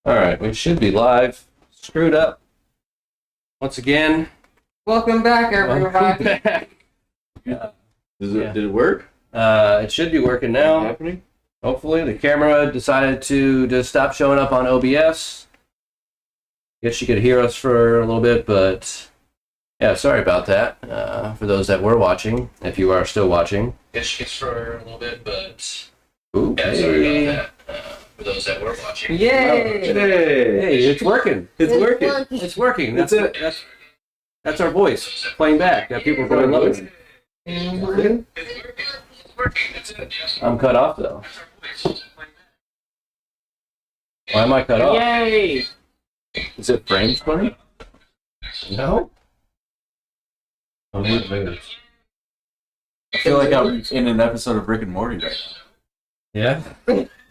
All right, we should be live. Screwed up. Once again. Welcome back, everybody. Welcome back. Did it work? It should be working now. Happening? Hopefully. The camera decided to just stop showing up on OBS. Guess you could hear us for a little bit, but yeah, sorry about that. For those that were watching, if you are still watching. Guess for a little bit, but ooh, yeah, sorry about that. For those that were watching. Yay! Hey, it's working. It's working. It's working. That's it. That's our voice playing back. That people are really loving. Mhm. I'm cut off though. Why am I cut off? Yay! Is it frames funny? No. Oh, maybe. I feel like I'm in an episode of Rick and Morty right Yeah.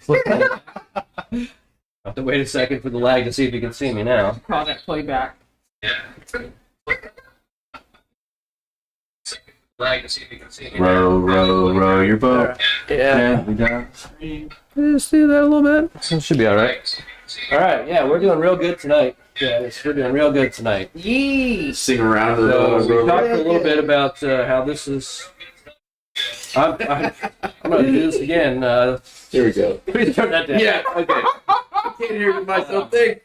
I have to wait a second for the lag to see if you can see me now. Call that playback. Yeah. Lag to see if you can see me now. Row your boat. Yeah. Gently down the stream. Just do that a little bit. It should be all right. All right. Yeah, we're doing real good tonight. Yeah, we're doing real good tonight. Yee! Sing around the So we talked a little bit about how this is. I'm going to do this again. Here we go. Please turn that down. Yeah, okay. I can't hear myself think.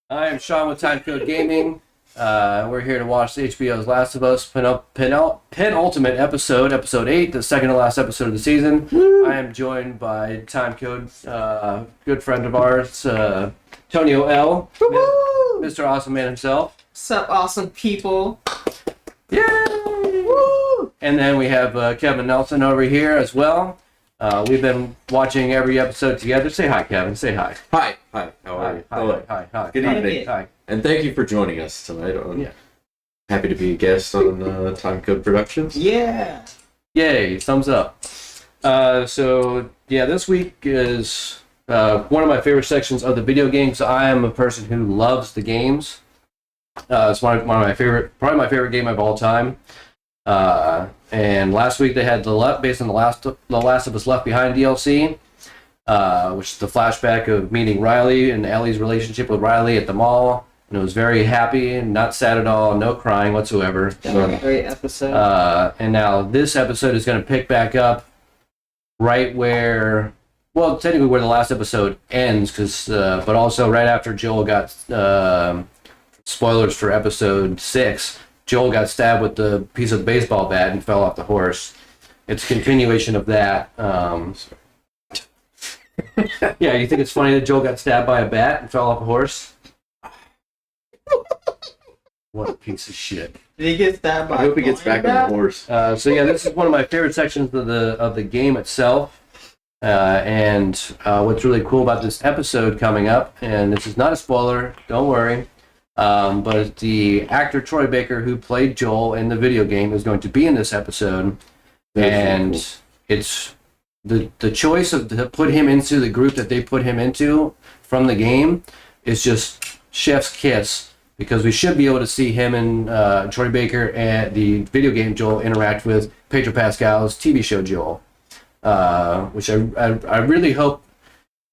I am Sean with TIMECODE Gaming. We're here to watch HBO's Last of Us penultimate episode, episode 8, the second to last episode of the season. Woo. I am joined by TIMECODE, good friend of ours, Tonio L, Woo-hoo! Mr. Awesome Man himself. What's up, awesome people? Yay! Woo! And then we have Kevin Nelson over here as well. We've been watching every episode together. Say hi, Kevin. Say hi. Hi. How are you? Hello. Hi. Good evening. Hi. And thank you for joining us tonight. Yeah. Happy to be a guest on TIMECODE Productions. Yeah! Yay, thumbs up. So, yeah, this week is one of my favorite sections of the video games. I am a person who loves the games. It's one of my favorite, probably my favorite game of all time. And last week they had based on the Last of Us Left Behind DLC, which is the flashback of meeting Riley and Ellie's relationship with Riley at the mall. And it was very happy and not sad at all, no crying whatsoever. That was a great episode. And now this episode is going to pick back up right where, well, technically where the last episode ends, but also right after Joel got, spoilers for episode 6, Joel got stabbed with the piece of the baseball bat and fell off the horse. It's a continuation of that. Yeah, you think it's funny that Joel got stabbed by a bat and fell off a horse? What a piece of shit. Did he get stabbed by I hope he gets back on the horse. So yeah, this is one of my favorite sections of the game itself. And what's really cool about this episode coming up, and this is not a spoiler, don't worry, but the actor Troy Baker, who played Joel in the video game, is going to be in this episode. And cool. It's the choice to put him into the group that they put him into from the game is just chef's kiss. Because we should be able to see him and Troy Baker and the video game Joel interact with Pedro Pascal's TV show Joel. Which I really hope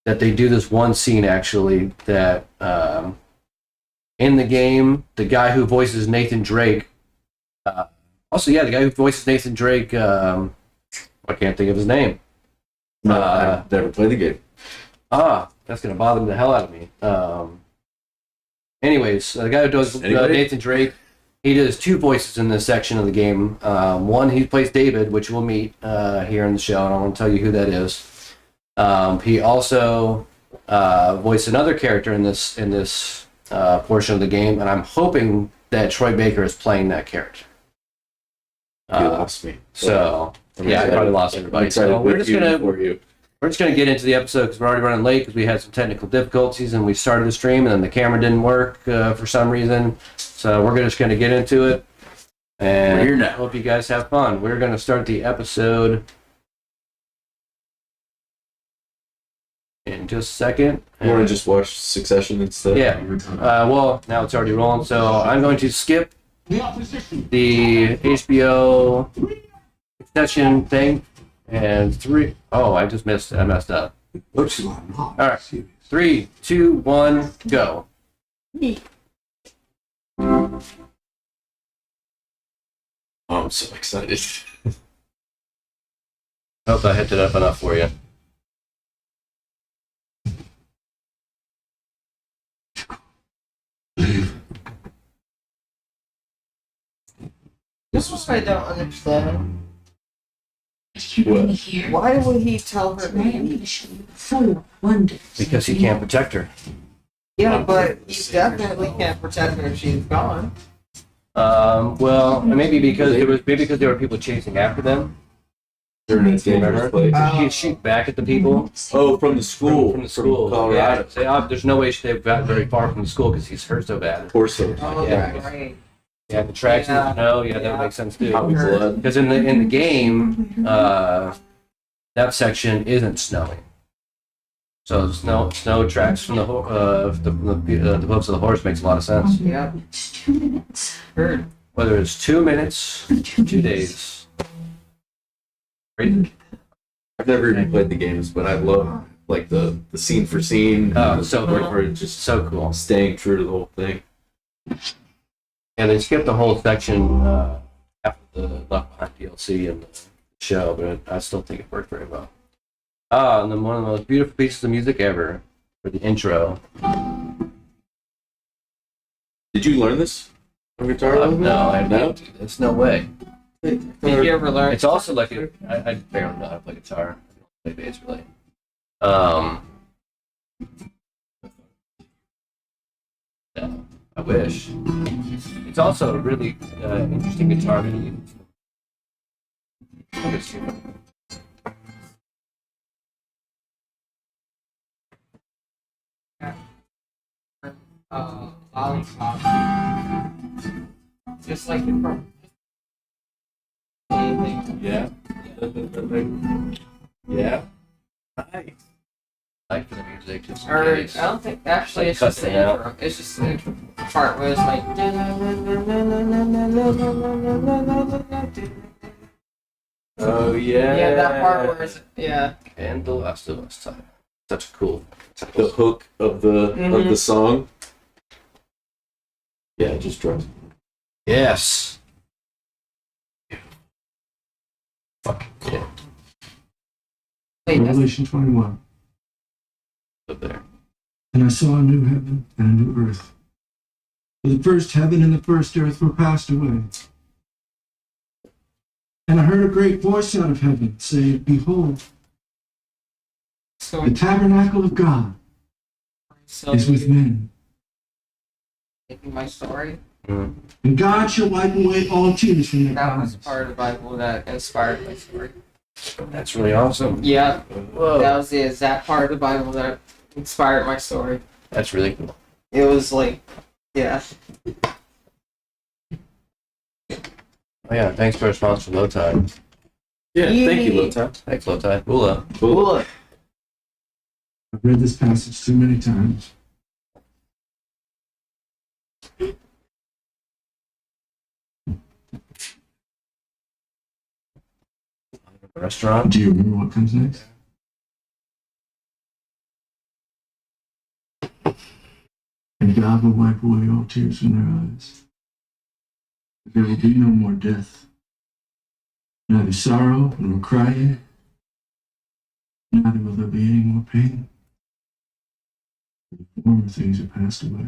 that they do this one scene, actually, that in the game, the guy who voices Nathan Drake, the guy who voices Nathan Drake, I can't think of his name. No, I've never played the game. That's going to bother the hell out of me. Anyways, the guy who does Nathan Drake, he does 2 voices in this section of the game. One, he plays David, which we'll meet here in the show, and I won't tell you who that is. He also voiced another character in this portion of the game, and I'm hoping that Troy Baker is playing that character. You lost me. So, yeah, I probably lost everybody. So we're just gonna get into the episode because we're already running late because we had some technical difficulties and we started the stream and then the camera didn't work for some reason. So we're just gonna get into it. And we're here now. Hope you guys have fun. We're gonna start the episode in just a second. You want to just watch Succession instead? Yeah. Well, now it's already rolling, so I'm going to skip the HBO Succession thing. And 3. Oh, I messed up. Looks like All right. 3, 2, 1, go. Oh, I'm so excited. Hope I hit it up enough for you. This is what I don't understand. What? Why would he tell her to leave? Full of wonders. Because he can't protect her. Yeah, but he definitely can't protect her if she's gone. Well, maybe because there were people chasing after them. They're in a dangerous place. He'd shoot back at the people Oh, from the school. from the school. Colorado. Yeah, say, there's no way they've got very far from the school because he's hurt so bad. Torso. Oh, Yeah. right. Yeah, the tracks in the snow. Yeah, that Yeah. makes sense too. Copy blood. Because in the game, that section isn't snowing. So snow tracks from the hooves of the horse makes a lot of sense. Yeah. It's 2 minutes. Heard. Whether it's 2 minutes, 2 days. Great. I've never even played the games, but I love like the scene for scene. Oh, so where, cool. where it's just So cool. staying true to the whole thing. Yeah, they skipped the whole section after the Left Behind DLC and the show, but I still think it worked very well. And then one of the most beautiful pieces of music ever for the intro. Did you learn this on guitar? No, I No? don't do this. No way. Did you ever learn? It's also like I barely know how to play guitar. I don't play bass really. No, I wish. It's also a really interesting guitar to use. Let's see. Lollipop. Just like in front. Anything. Yeah. Yeah. Nice. Like for the music, just in Or case. I don't think actually it's Cut just the it out. intro. It's just the intro part where it's like. Oh yeah. Yeah, that part where it's yeah. And The Last of Us time. Such a cool. The hook of the song. Yeah, it just drops. Yes. Fucking cool. Wait, that's Revelation 21. Up there. And I saw a new heaven and a new earth. For the first heaven and the first earth were passed away. And I heard a great voice out of heaven say, Behold, so. the tabernacle of God So is with men. making my story. Mm. And God shall wipe away all tears from their That was eyes. part of the Bible that inspired my story. That's really awesome. Yeah, Whoa. that was the exact part of the Bible that inspired my story. That's really cool. It was like, yeah. Oh yeah, thanks to our sponsor, Low Tide. Yeah, thank you, Yay. Lota. Thanks, Low Tide. Ula. Cool. I've read this passage too many times. Restaurant. Do you remember what comes next? And God will wipe away all tears from their eyes. There will be no more death, neither sorrow nor crying, neither will there be any more pain. The former things are passed away.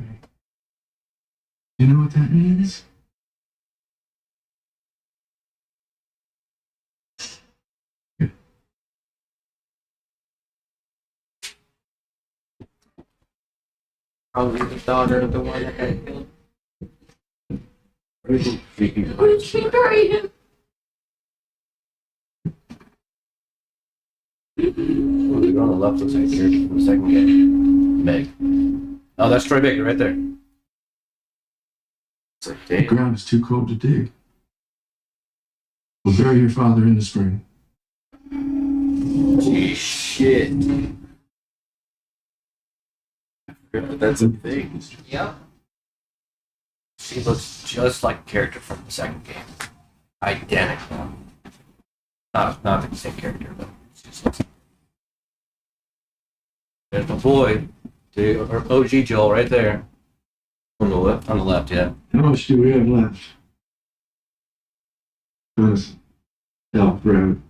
You know what that means? Probably the daughter of the one that got killed. Ooh, the girl on the left looks like a character from the second game. Meg. Oh, that's Troy Baker right there. It's like, The damn. ground is too cold to dig. We'll bury your father in the spring. Gee, shit. But that's a thing. Yep. She looks just like a character from the second game. Identical. Not the same character, but she just looks There's my boy, or OG Joel, right there On the left. on the left. Yeah. How much do we have left? That's Elk Road.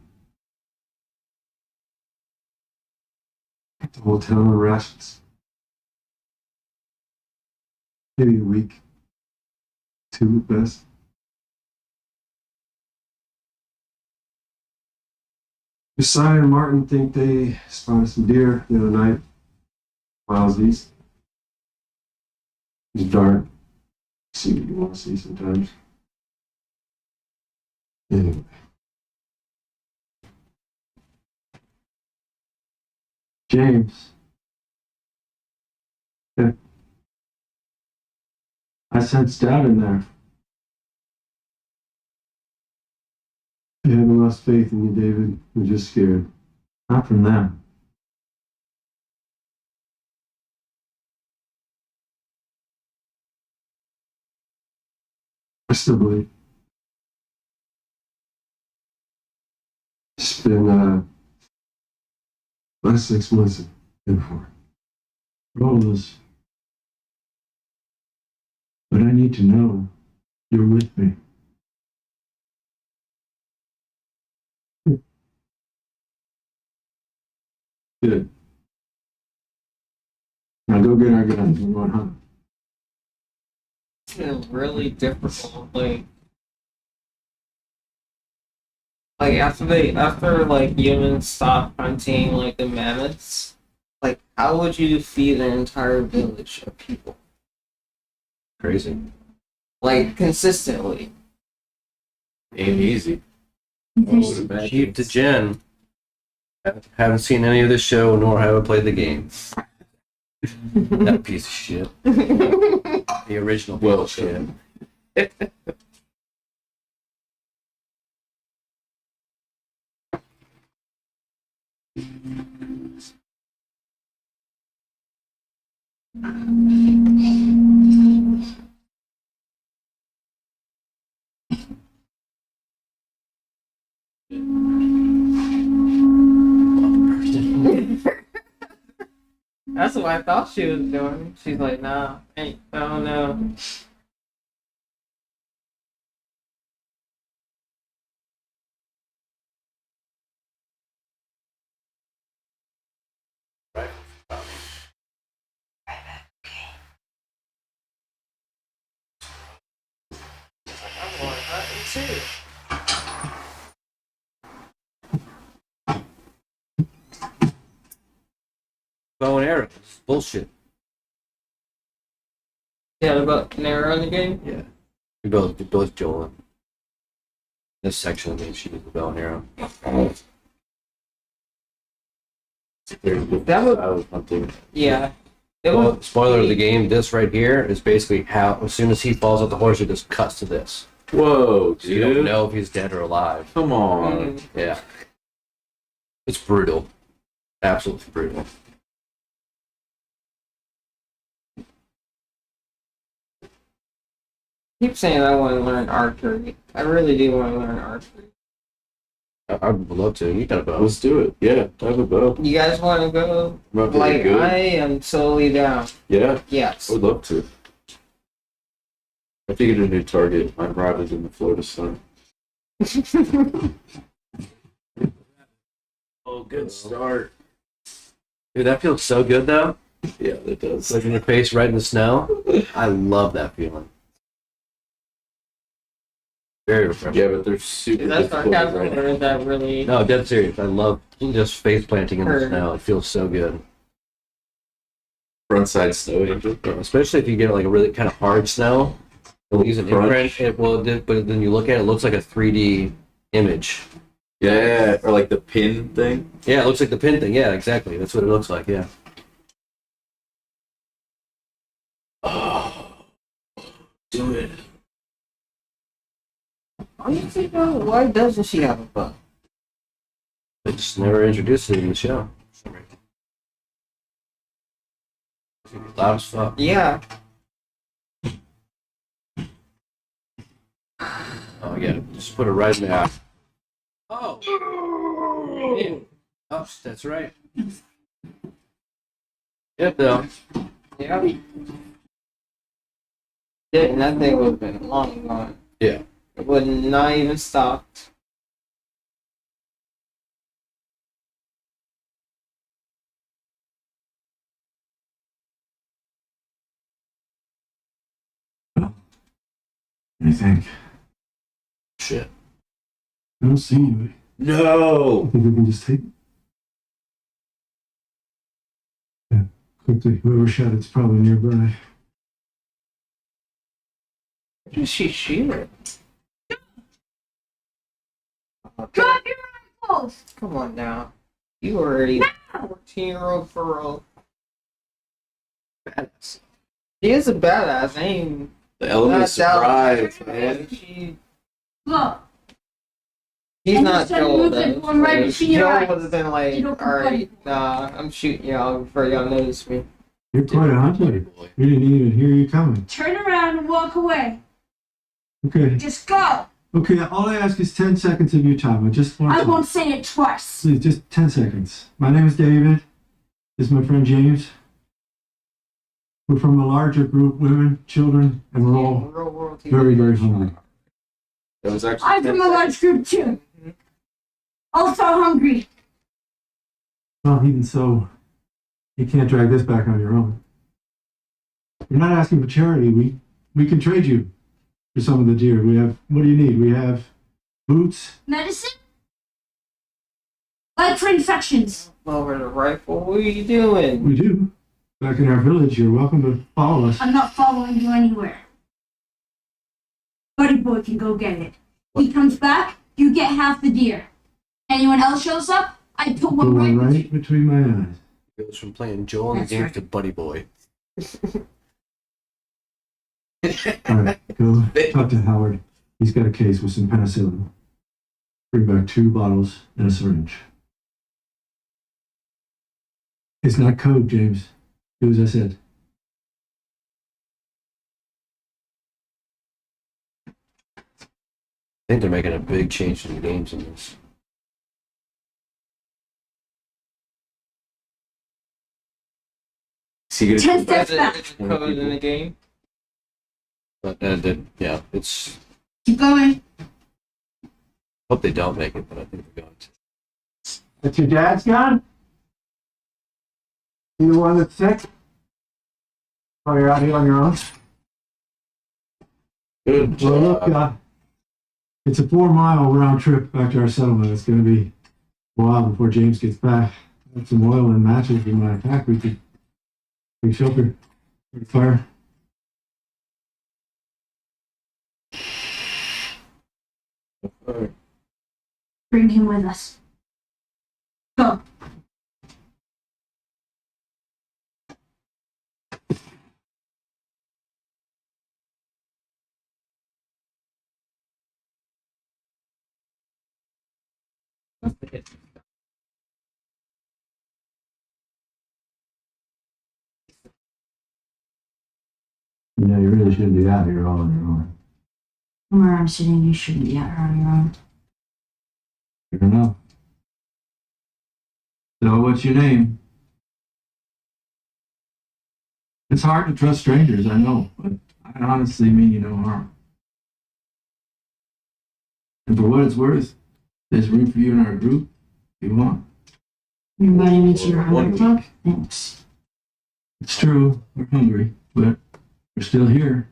The whole town rests. Maybe a week. 2 at best. Josiah and Martin think they spotted some deer the other night. Miles east. It's dark. See what you want to see sometimes. Anyway. James. Yeah. I sensed doubt in there. You haven't lost faith in you, David. You're just scared. Not from them. I still believe. It's been, last 6 months have been hard. For all of us. But I need to know you're with me. Good. Now go get our guns. We're going home. It's been really difficult. Like after like humans stop hunting like the mammoths, like how would you feed an entire village of people? Crazy. Like consistently. Ain't easy. There's Keep to Jen. Haven't seen any of this show, nor have I played the game. That piece of shit. The original piece of shit. That's what I thought she was doing. She's like, nah, ain't, I don't know. I'm going hunting too. Bow and arrows. Bullshit. Yeah, about an arrow in the game? Yeah. We both Joel. In this section of the game, she did the bow and arrow. That would, I was hunting. yeah. It Well, would, spoiler of the game, this right here is basically how, as soon as he falls off the horse, it just cuts to this. Whoa, So you don't dude. know if he's dead or alive. Come on. Mm. Yeah. It's brutal. Absolutely brutal. Keep saying I want to learn archery. I really do want to learn archery. I'd love to. You got a bow. Let's do it. Yeah, I have a bow. You guys want to go? I'm not Like, very good. I am totally down. Yeah, Yes. I would love to. I figured a new target. I'm rotted in the Florida sun. Oh, good start. Dude, that feels so good though. Yeah, that does. Like in your face right in the snow. I love that feeling. Very refreshing. Yeah, but they're super Is that difficult sarcasm right or is that really? No, dead serious. I love just face planting in the Heard. snow. It feels so good. Frontside snow angel. Yeah, especially if you get like a really kind of hard snow. It'll use an Crunch. imprint. But then you look at it, it looks like a 3D image. Yeah, or like the pin thing. Yeah, it looks like the pin thing. Yeah, exactly. That's what it looks like. Yeah. Oh, do it. Honestly, though, why doesn't she have a bow? They just never introduced it in the show. Loud as fuck. Yeah. Oh yeah, just put it right in there. Oh. Man. Oh, that's right. Yep, though. Yeah. Didn't that thing would have been long gone. Yeah. It would not even stopped. What do you think? Shit. I don't see you. No! I think we can just take. Yeah, quickly. Whoever shot it's probably nearby. Where did she shoot it? Drop your rifles! Come on now. You are a 14-year-old girl. Badass. She is a badass. I ain't. The element of Not doubt. surprise, man. Look, She's And not you said Joel move though. it one right between your Joel eyes. would have been You like, don't alright, complain. I'm shooting y'all before y'all notice me. You're quite a Buddy hunter. boy. We didn't even hear you coming. turn around and walk away. Okay. Just go. Okay, all I ask is 10 seconds of your time. I just want I to. won't say it twice. Please, just 10 seconds. My name is David. This is my friend James. We're from a larger group, women, children, and we're all Real world TV very, very show. hungry. That was actually I'm from a large group too. Also hungry. Well, even so, you can't drag this back on your own. We're not asking for charity. We can trade you for some of the deer. We have, what do you need? We have boots. Medicine? Like for infections. Over the rifle, what are you doing? We do. Back in our village, you're welcome to follow us. I'm not following you anywhere. Buddy boy can go get it. He comes back, you get half the deer. Anyone else shows up, I put The one one right. right between my eyes. Goes from playing Joel in the That's games right. to Buddy Boy. All right, go talk to Howard. He's got a case with some penicillin. Bring back 2 bottles and a syringe. It's not code, James. Do as I said. I think they're making a big change in the games in this. Is he gonna Ten come back? steps back. Is it code in the game? But yeah, it's. Keep going. Hope they don't make it, but I think they're going to. That's your dad's gun? You the one that's sick? Oh, you're out here on your own? Good Well, look, job. it's a 4-mile round trip back to our settlement. It's going to be a while before James gets back. I have some oil and matches in my pack. We could shelter for the fire. Bring him with us. Go. You know, you really shouldn't be out here all on your own. From where I'm sitting, you shouldn't be out here on your own. Fair enough. So, what's your name? It's hard to trust strangers, I know, but I honestly mean you no harm. And for what it's worth, there's room for you in our group if you want. You're inviting me to your One hunger club? Thanks. It's true, we're hungry, but we're still here.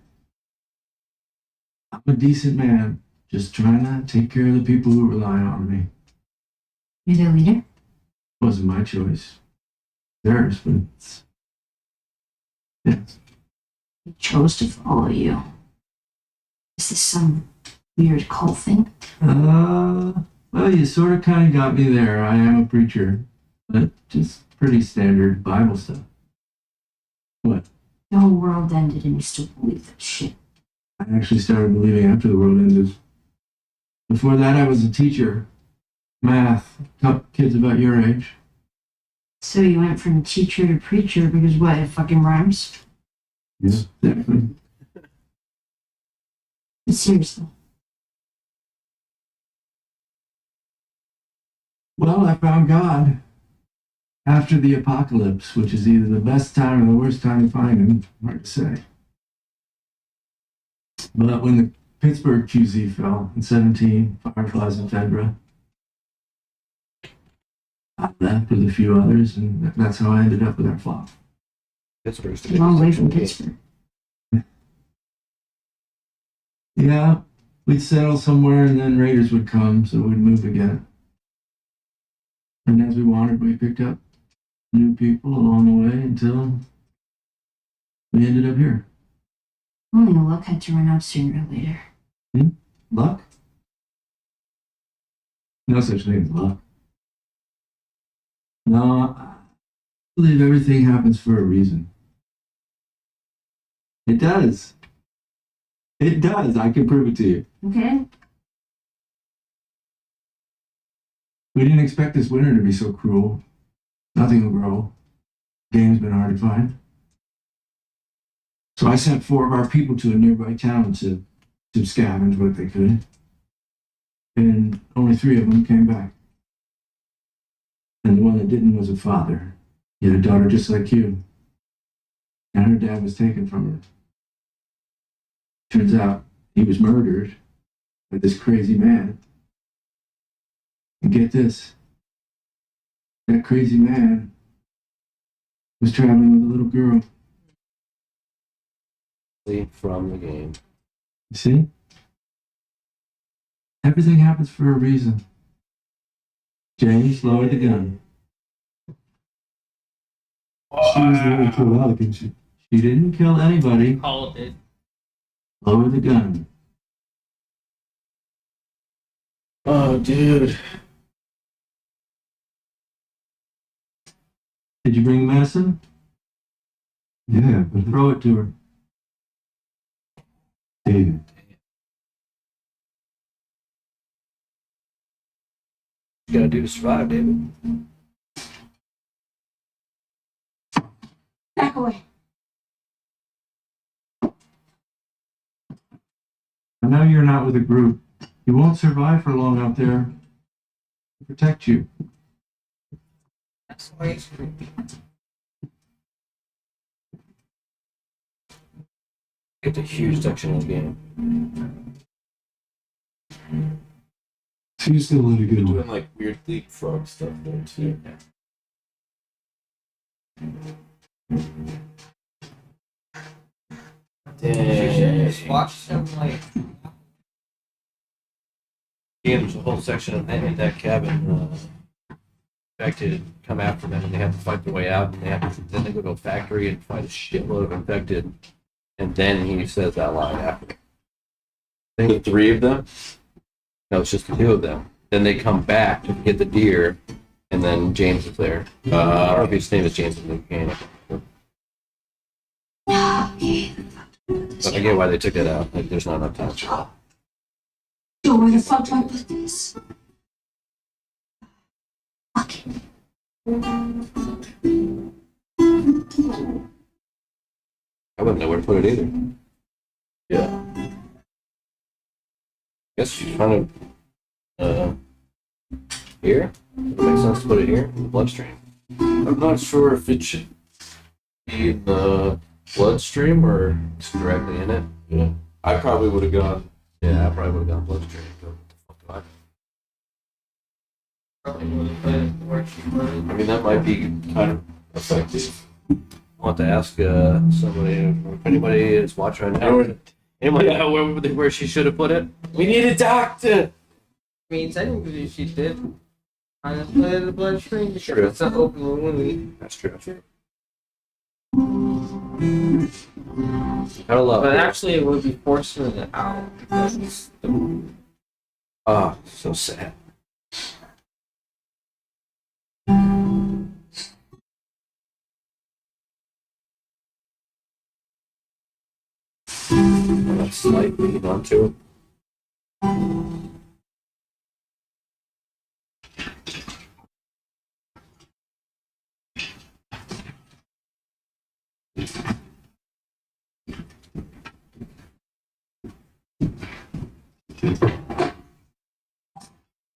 I'm a decent man, just trying to take care of the people who rely on me. You're the leader? Wasn't my choice. Theirs, but it's... Yes. He chose to follow you. Is this some weird cult thing? Well, you sort of kind of got me there. I am a preacher, but just pretty standard Bible stuff. What? The whole world ended and you still believe that shit. I actually started believing after the world ended. Before that, I was a teacher. Math, taught kids about your age. So you went from teacher to preacher because what, it fucking rhymes? Yeah, definitely. But seriously. Well, I found God. after the apocalypse, which is either the best time or the worst time to find him. Hard to say. But when the Pittsburgh QZ fell in 17, Fireflies and Fedra, I left with a few others, and that's how I ended up with our flop. Pittsburgh's the A long way biggest from game. Pittsburgh. Yeah, we'd settle somewhere, and then Raiders would come, so we'd move again. And as we wandered, we picked up new people along the way until we ended up here. Oh, the luck had to run out sooner or later. Luck? No such thing as luck. No, I believe everything happens for a reason. It does. It does. I can prove it to you. Okay. We didn't expect this winter to be so cruel. Nothing will grow. Game's been hard to find. So I sent 4 of our people to a nearby town to scavenge what they could. And only 3 of them came back. And the one that didn't was a father. He had a daughter just like you. And her dad was taken from her. Turns out he was murdered by this crazy man. And get this. That crazy man was traveling with a little girl. From the game. You see? Everything happens for a reason. James lowered the gun. She was the one who killed Alec, she didn't kill anybody. Called it. Lower the gun. Oh, dude. Did you bring medicine? Yeah, but throw it to her. David. You gotta do to survive, David. Back away. I know you're not with a group. You won't survive for long out there. I'll protect you. That's why it's creepy. It's a huge section of the game. So you still let it You're go. doing like weird leapfrog stuff there too. You should just watch some like Yeah, there's a whole section of that in that cabin. Infected come after them, and they have to fight their way out. And then they go to a factory and fight a shitload of infected. And then he says that line after. The 3 of them? No, it's just the 2 of them. Then they come back to get the deer, and then James is there. I don't know if his name is James in the game. Okay. But I get why they took that out. Like, there's not enough time. So where the fuck do I put this? Okay. I wouldn't know where to put it either. Yeah. Guess she's trying to. Here? It makes sense to put it here in the bloodstream. I'm not sure if it should be in the bloodstream or. It's directly in it. Yeah. I probably would have gone. Yeah, I probably would have gone bloodstream. But what the fuck do probably would have been where she put it. I mean, that might be kind of effective. I want to ask somebody, if anybody is watching right now. Anybody know where she should have put it? We need a doctor! I mean, technically she did kind of put it in the bloodstream because True. it's an open wound. That's true. I love But it. actually, it would be forcing it out. Because the Ah, so sad. That slight lead onto it.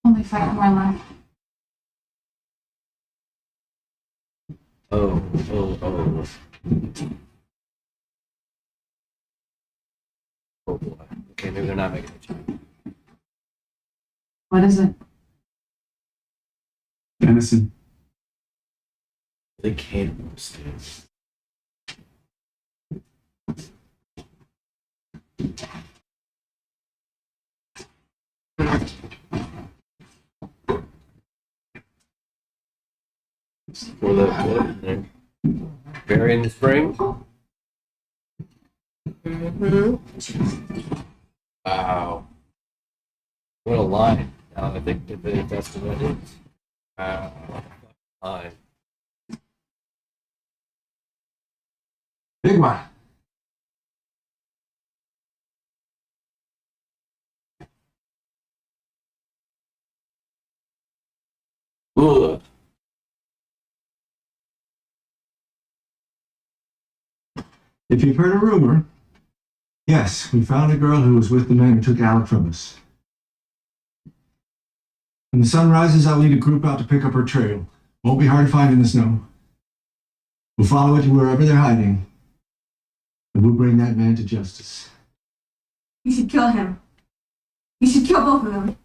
Only 5 more left. Oh, oh, oh. Oh boy. Okay, maybe they're not making it. What is it? Venison. They cannibals, dude. Pour that blood in there. Berry in the spring. Wow. What a line. I think if that's what it is. Line. Big one. Ugh. If you've heard a rumor, yes, we found a girl who was with the man who took Alec from us. When the sun rises, I'll lead a group out to pick up her trail. Won't be hard to find in the snow. We'll follow it to wherever they're hiding, and we'll bring that man to justice. You should kill him. You should kill both of them.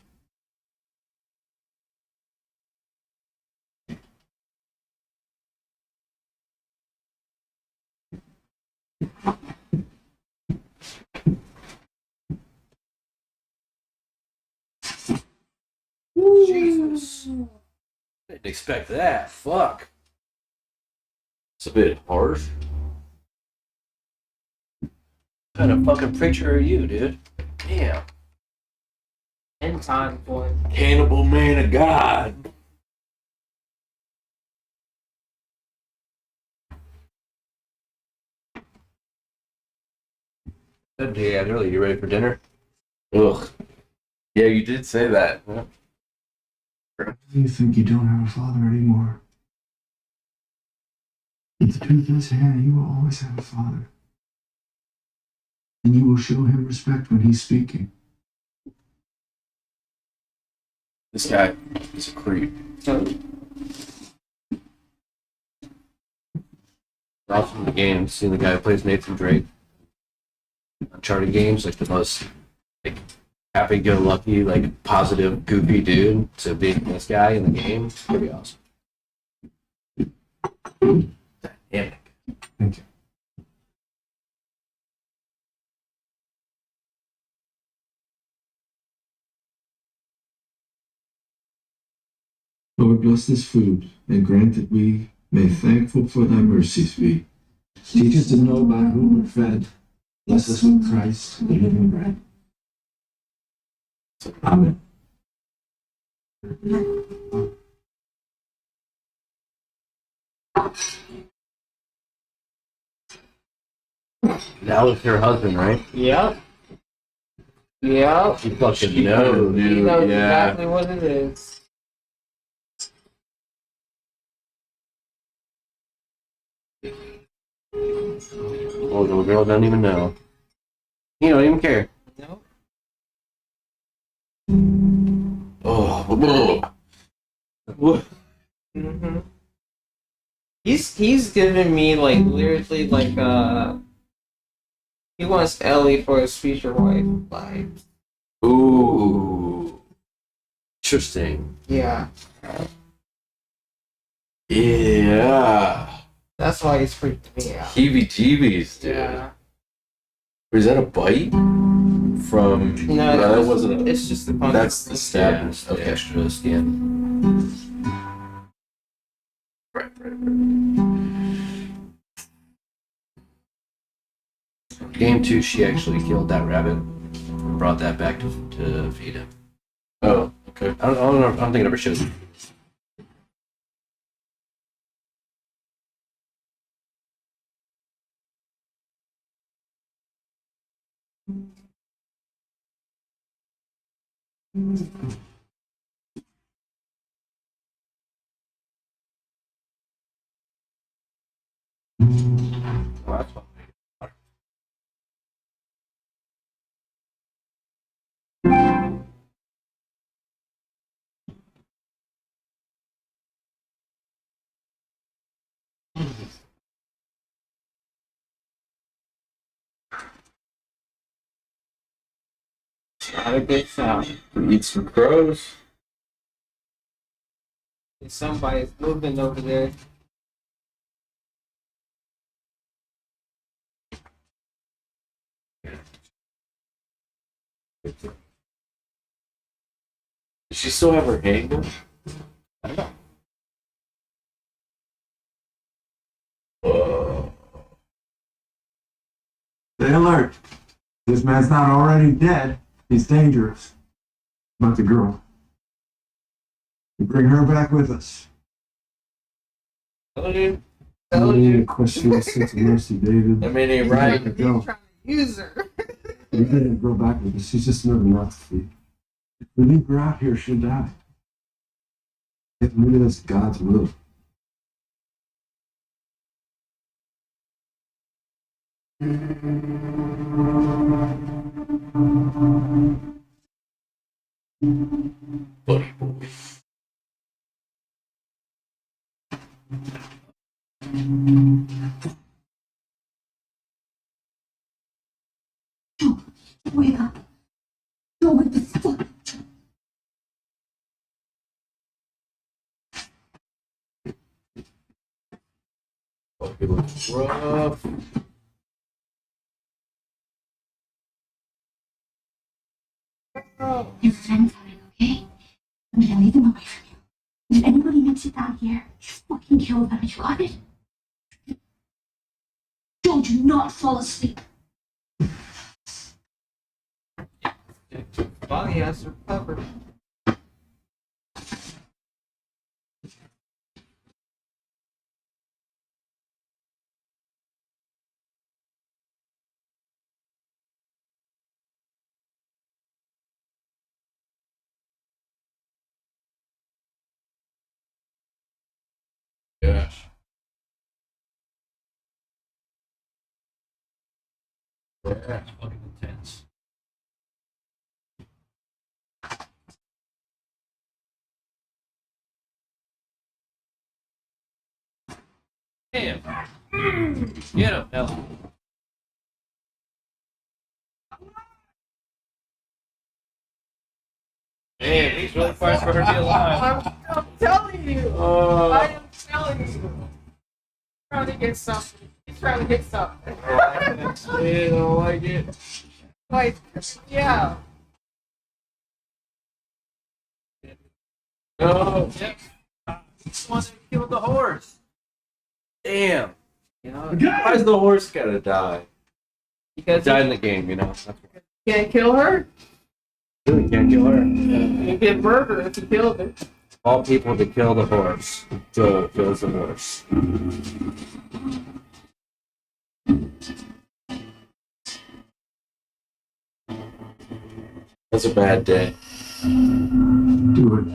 Jesus. Didn't expect that. Fuck. It's a bit harsh. What kind of fucking preacher are you, dude? Damn. End time, boy. Cannibal man of God. Yeah, really, you ready for dinner? Ugh. Yeah, you did say that. You think you don't have a father anymore? But the truth is, Hannah, you will always have a father. And you will show him respect when he's speaking. This guy is a creep. Off from the games, seeing the guy who plays Nathan Drake. Uncharted games, like the most like happy-go-lucky, like positive, goofy dude to being this guy in the game. It's pretty awesome. Dynamic. Thank you. Lord, bless this food, and grant that we may thankful for thy mercies be. Teach us to know by whom we're fed. Bless us with Christ, the living bread. Amen. That was her husband, right? Yep. Yep. She fucking She knows. He knew, knows yeah. exactly what it is. Oh, the girl doesn't even know. He don't even care. Nope. Oh, Mm-hmm. He's giving me like lyrically like he wants Ellie for his future wife. Like ooh, Interesting. yeah, yeah. that's why he's freaking me out. Heebie-jeebies, dude. Yeah. Was that a bite from? No, that wasn't. It's just the punch. That's the stab. Yeah, it's the Okay. extra skin. Game 2, she actually killed that rabbit and brought that back to feed him. Oh, okay. I don't think it ever shows. Well, that's fine. Not a good sound. Eat some crows. Somebody's moving over there. Does she still have her handgun? Whoa. Stay alert. This man's not already dead. He's dangerous. About the girl. We bring her back with us. Tell you. A question of sense of mercy, David. I mean, he right. Let her go. Trying to use her. We didn't go back with us. She's just another Nazi. If we leave her out here, she'll die. Maybe that's God's will. Buddy boy. Wake up. Don't wake the fuck up. Oh, he looks rough. Your friend's coming, okay? I'm gonna lead them away from you. If anybody makes it down here, you fucking kill them. You got it? Joe, do not fall asleep. Body has her covered. Gosh. Yeah, it's fucking intense. Damn. Get him, Ellie. Damn, he's really fighting for her to be alive. I'm telling you. I am telling you. Trying to get something. He's trying to get something. I don't like it. Like, yeah. No. Yep. He's the one that killed the horse. Damn. You know, Why's the horse gotta die? because Died in the game, you know. That's what you can't kill her. really can't kill her. You get murdered if you killed her. All people to kill the horse. Joel kills the horse. That's a bad day. Do it.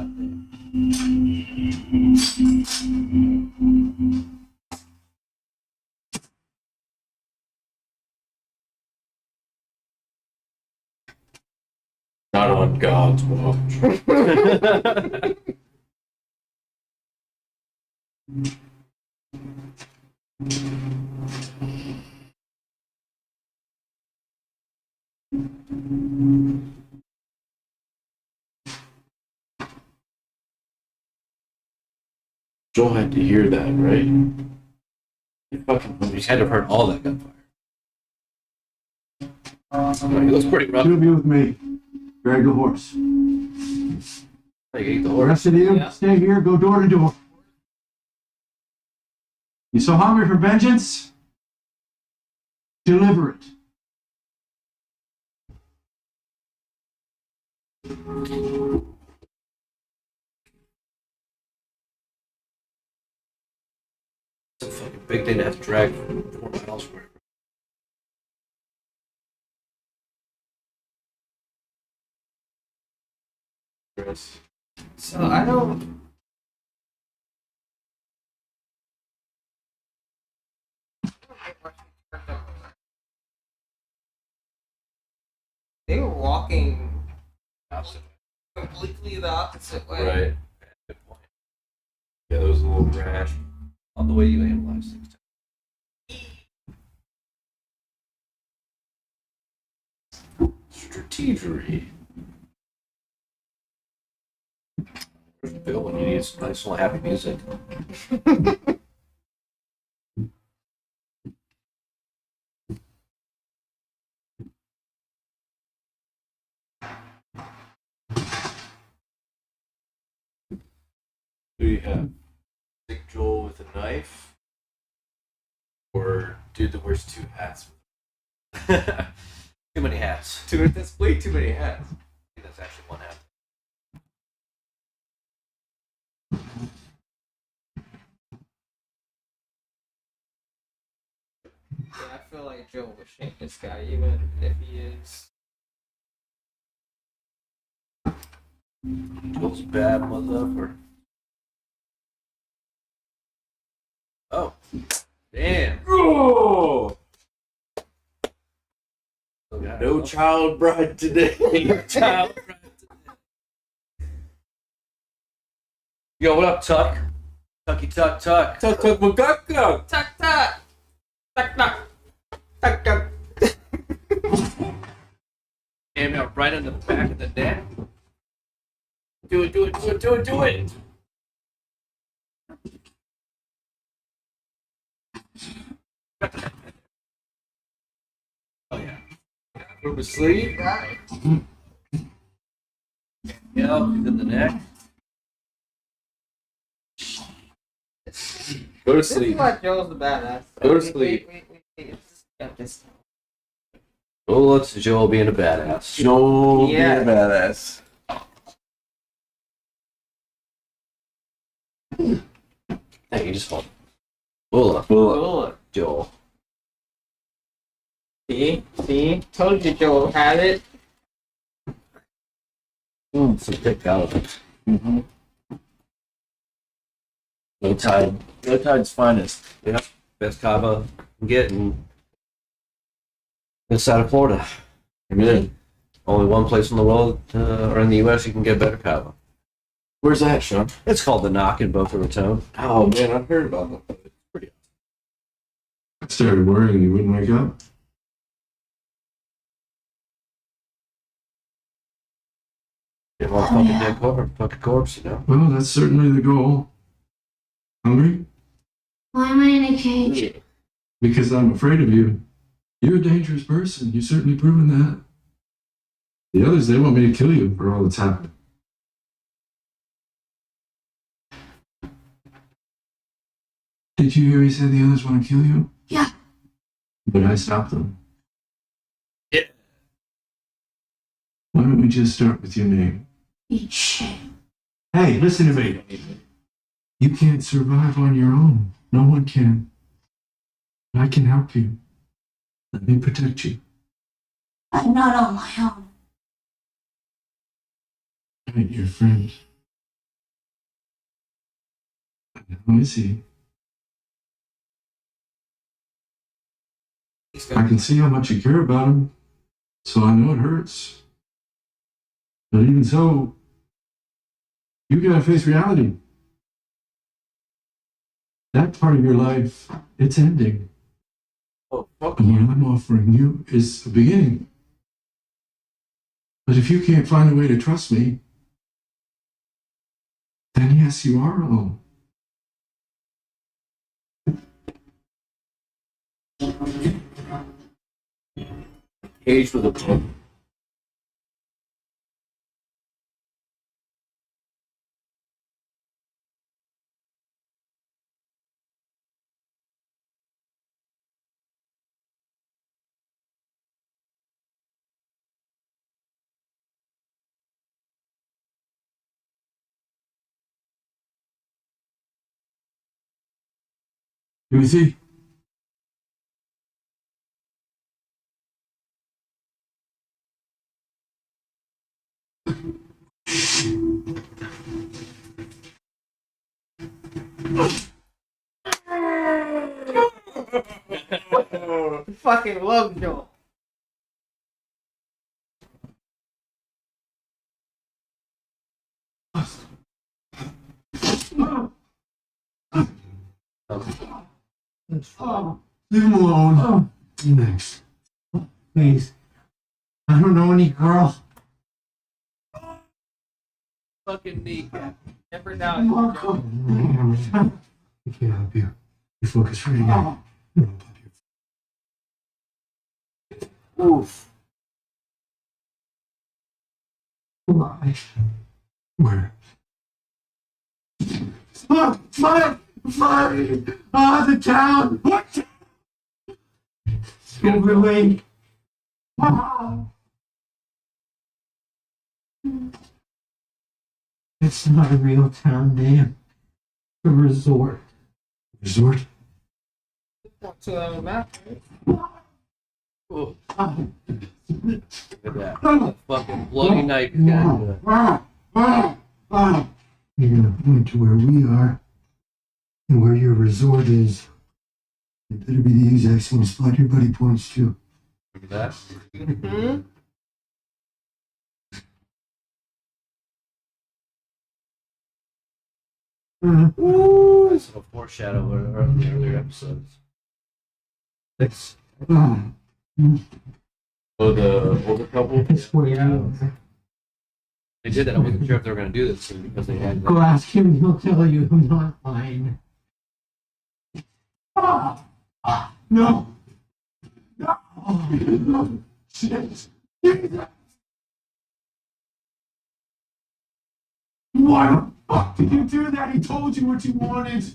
Not on God's watch. Joel had to hear that, right? He fucking He had to have heard all that gunfire. He looks pretty rough. Two of you with me. Drag the horse. Like, ate the The horse. rest of you, Yeah. stay here. Go door to door. You so hungry for vengeance? Deliver it. It's a fucking big thing to have to drag 4 miles for. Chris. So I don't. They were walking completely the opposite way. Right. Good point. Yeah, there was a little rash. On the way you analyze things. Strategery. feel when you need some nice little happy music. Do you have Big Joel with a knife, or dude that wears two hats? Too many hats. That's way too many hats. I think that's actually one hat. Yeah, I feel like Joe would shake this guy even if he is. Joel's a bad motherfucker. Oh, damn. Oh, No child bride today. child. Yo, what up, Tuck? Tucky, Tuck, Tuck. Tuck, tuck, tuck, tuck. Tuck tuck! Tuck tuck! Tuck tuck! Damn, out right on the back of the neck. Do it, do it, do it, do it, do it. Oh, yeah. From asleep. Yep, in the neck. Go to This is sleep. why Joe's the badass. Go to sleep. Wait. Got this. Oh, that's Joel being a badass. Joel Yeah. being a badass. Hey, you just hold. Ula, Cool. Joel. See? Told you Joe had it. Some thick elephant. Mm-hmm. No tide. No tide's finest. Yep, best kava you can get in this side of Florida. Amen. Only one place in the world, or in the U.S., you can get better kava. Where's that, Sean? It's called the Knock in Boca Raton. Oh man, I've heard about that. It's pretty. I started worrying you wouldn't wake up. Get one fucking dead corpse, fucking corpse, you know. Well, that's certainly the goal. Hungry? Why am I in a cage? Because I'm afraid of you. You're a dangerous person. You've certainly proven that. The others, they want me to kill you for all that's happened. Did you hear me say the others want to kill you? Yeah. But I stopped them. Yeah. Why don't we just start with your name? Eat shit. Hey, listen to me. You can't survive on your own. No one can. I can help you. Let me protect you. I'm not on my own. I'm your friend. How is he? I can see how much you care about him, so I know it hurts. But even so, you gotta face reality. That part of your life, it's ending. Oh, fuck And you. what I'm offering you is a beginning. But if you can't find a way to trust me, then yes, you are alone. Caged with a book. Timothy? Fucking love Joe. Leave him alone. Next. Please. I don't know any girl. Fucking kneecap. Never doubt. Marco. I can't help you. You focus right again. Oof. Why? Where? Mine! Ah, the town! What? Silver Lake! Ah! It's not a real town, Dan. It's a resort. Resort? Up to the map. Ooh, Ah. look at that. The fucking bloody knife is gonna do it. You're gonna point to where we are and where your resort is. It better be the exact same spot your buddy points to. Look at that. Mm-hmm. Ooh, it's a foreshadow of the earlier episodes. 6. Oh, Oh, the older couple? that's where you are. They did that. I wasn't sure if they were going to do this scene because they had. Go ask him, he'll tell you, not mine. Ah! Ah! No! No! Shit! Jesus! Why the fuck did you do that? He told you what you wanted!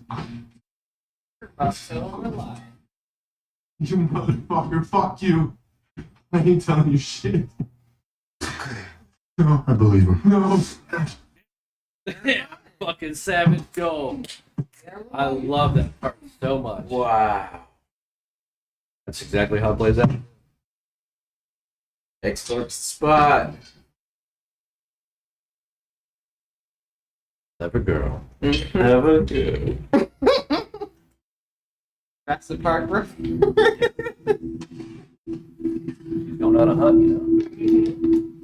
About to lie. You motherfucker, fuck you! I ain't telling you shit. No. I believe him. No. Fucking Savage Joel. I love that part so much. Wow. That's exactly how it plays out. Excellent spot. Clever girl. Have a good. That's the part, bro. She's going on a hunt, you know.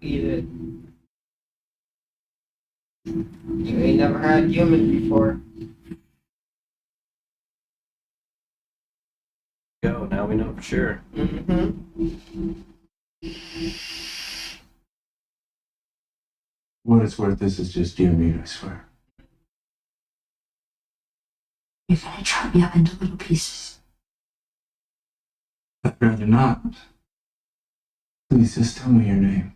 Eat it. You ain't never had human before. Go, now we know for sure. Mm-hmm. What it's worth, this is just you and me, I swear. You're gonna chop me up into little pieces. I'd rather not. Please just tell me your name.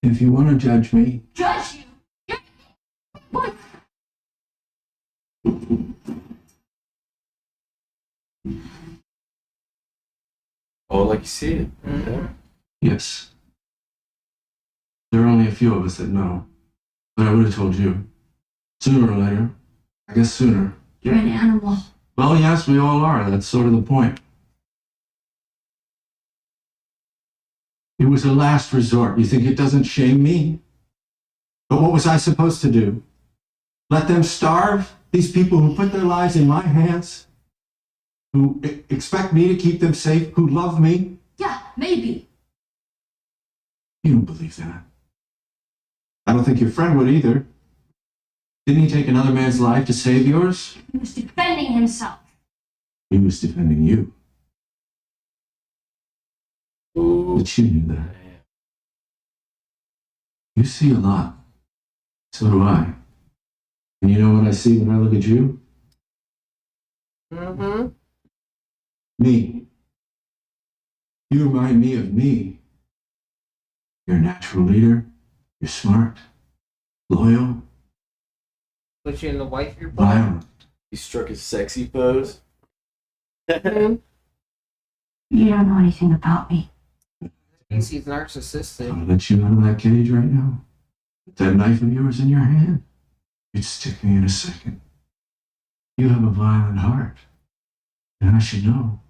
If you want to judge me, Judge you! What? Oh, like you see it. Mm-hmm. yes. There are only a few of us that know. But I would have told you. Sooner or later. I guess sooner. You're an animal. Well, yes, we all are. That's sort of the point. It was a last resort. You think it doesn't shame me? But what was I supposed to do? Let them starve? These people who put their lives in my hands? Who expect me to keep them safe? Who love me? Yeah, maybe. You don't believe that. I don't think your friend would either. Didn't he take another man's life to save yours? He was defending himself. He was defending you. Ooh. But you knew that. You see a lot. So do I. And you know what I see when I look at you? Mm-hmm. Me. You remind me of me. You're a natural leader. You're smart. Loyal. Put you in the wife your Violent. He struck his sexy pose. Mm-hmm. You don't know anything about me. Thinks he's narcissistic. I'll let you out of that cage right now. With that knife of yours in your hand. You'd stick me in a second. You have a violent heart. And I should know.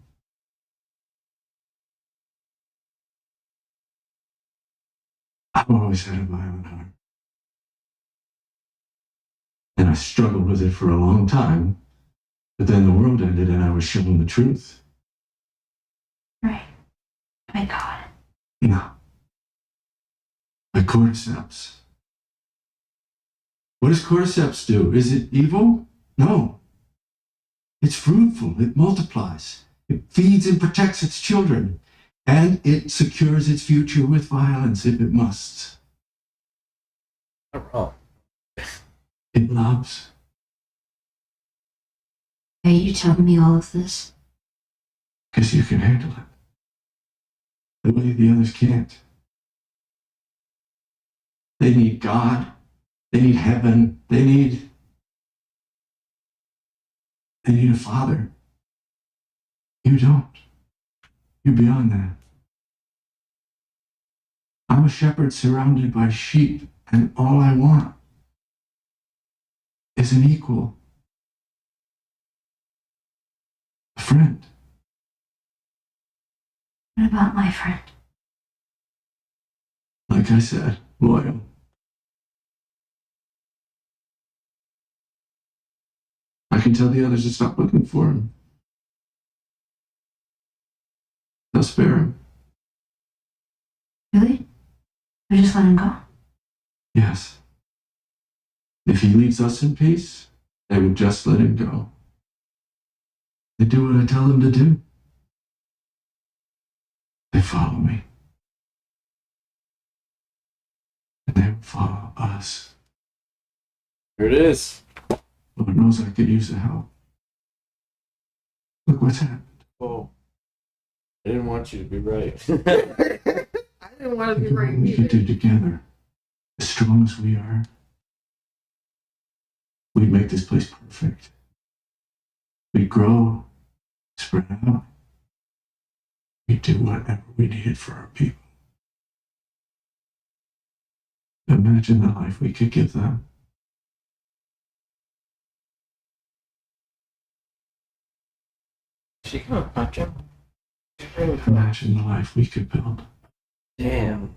I've always had a violent heart. And I struggled with it for a long time. But then the world ended and I was shown the truth. Right. My God. No. The cordyceps. What does cordyceps do? Is it evil? No. It's fruitful. It multiplies. It feeds and protects its children. And it secures its future with violence if it must. Not wrong. It loves. Are you telling me all of this? Because you can handle it. The way the others can't. They need God. They need heaven. They need a father. You don't. You're beyond that. I'm a shepherd surrounded by sheep, and all I want is an equal. A friend. What about my friend? Like I said, loyal. I can tell the others to stop looking for him. They'll spare him. Really? I just let him go? Yes. If he leaves us in peace, they would just let him go. They do what I tell them to do. They follow me. And they will follow us. Here it is. Lord knows I could use the help. Look what's happened. Oh. I didn't want you to be right. I didn't want to be Look right what we could either. do together. As strong as we are, we'd make this place perfect. We'd grow, spread out. We'd do whatever we needed for our people. Imagine the life we could give them. She gonna punch him? Imagine the life we could build. Damn.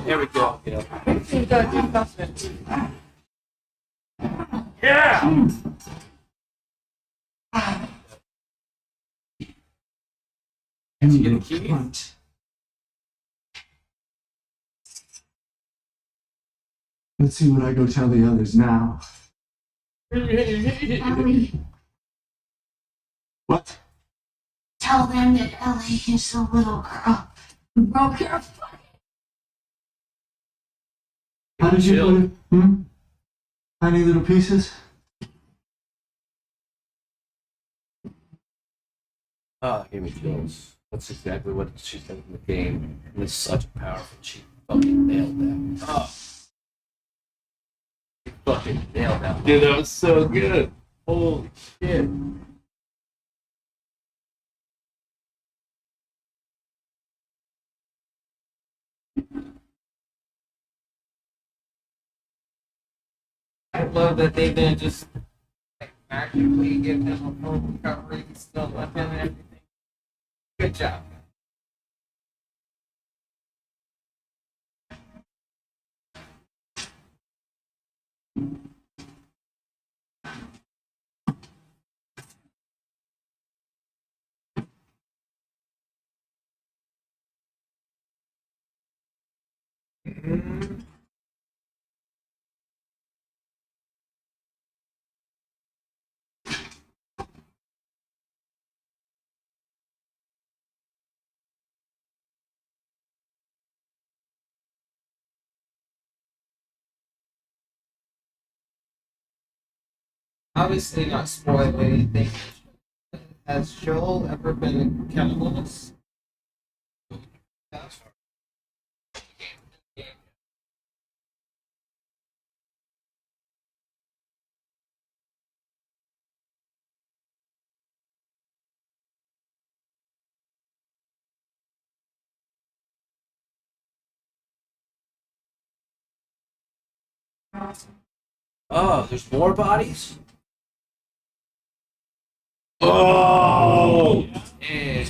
There we go. Yeah. You get a little key? cunt. Let's see what I go tell the others now. Ellie, What? tell them that Ellie is the little girl who broke your foot. How did you put it? Tiny little pieces? Oh, that gave me chills. That's exactly what she said in the game. And it's such a powerful. She fucking nailed that. Oh. She fucking nailed that. Dude, that was so good. Holy shit. I love that they didn't just like magically give him a full recovery. He still left him and everything. Good job. Obviously, not spoil anything. Has Joel ever been a cannibals? Oh, there's more bodies? Oh! Yeah.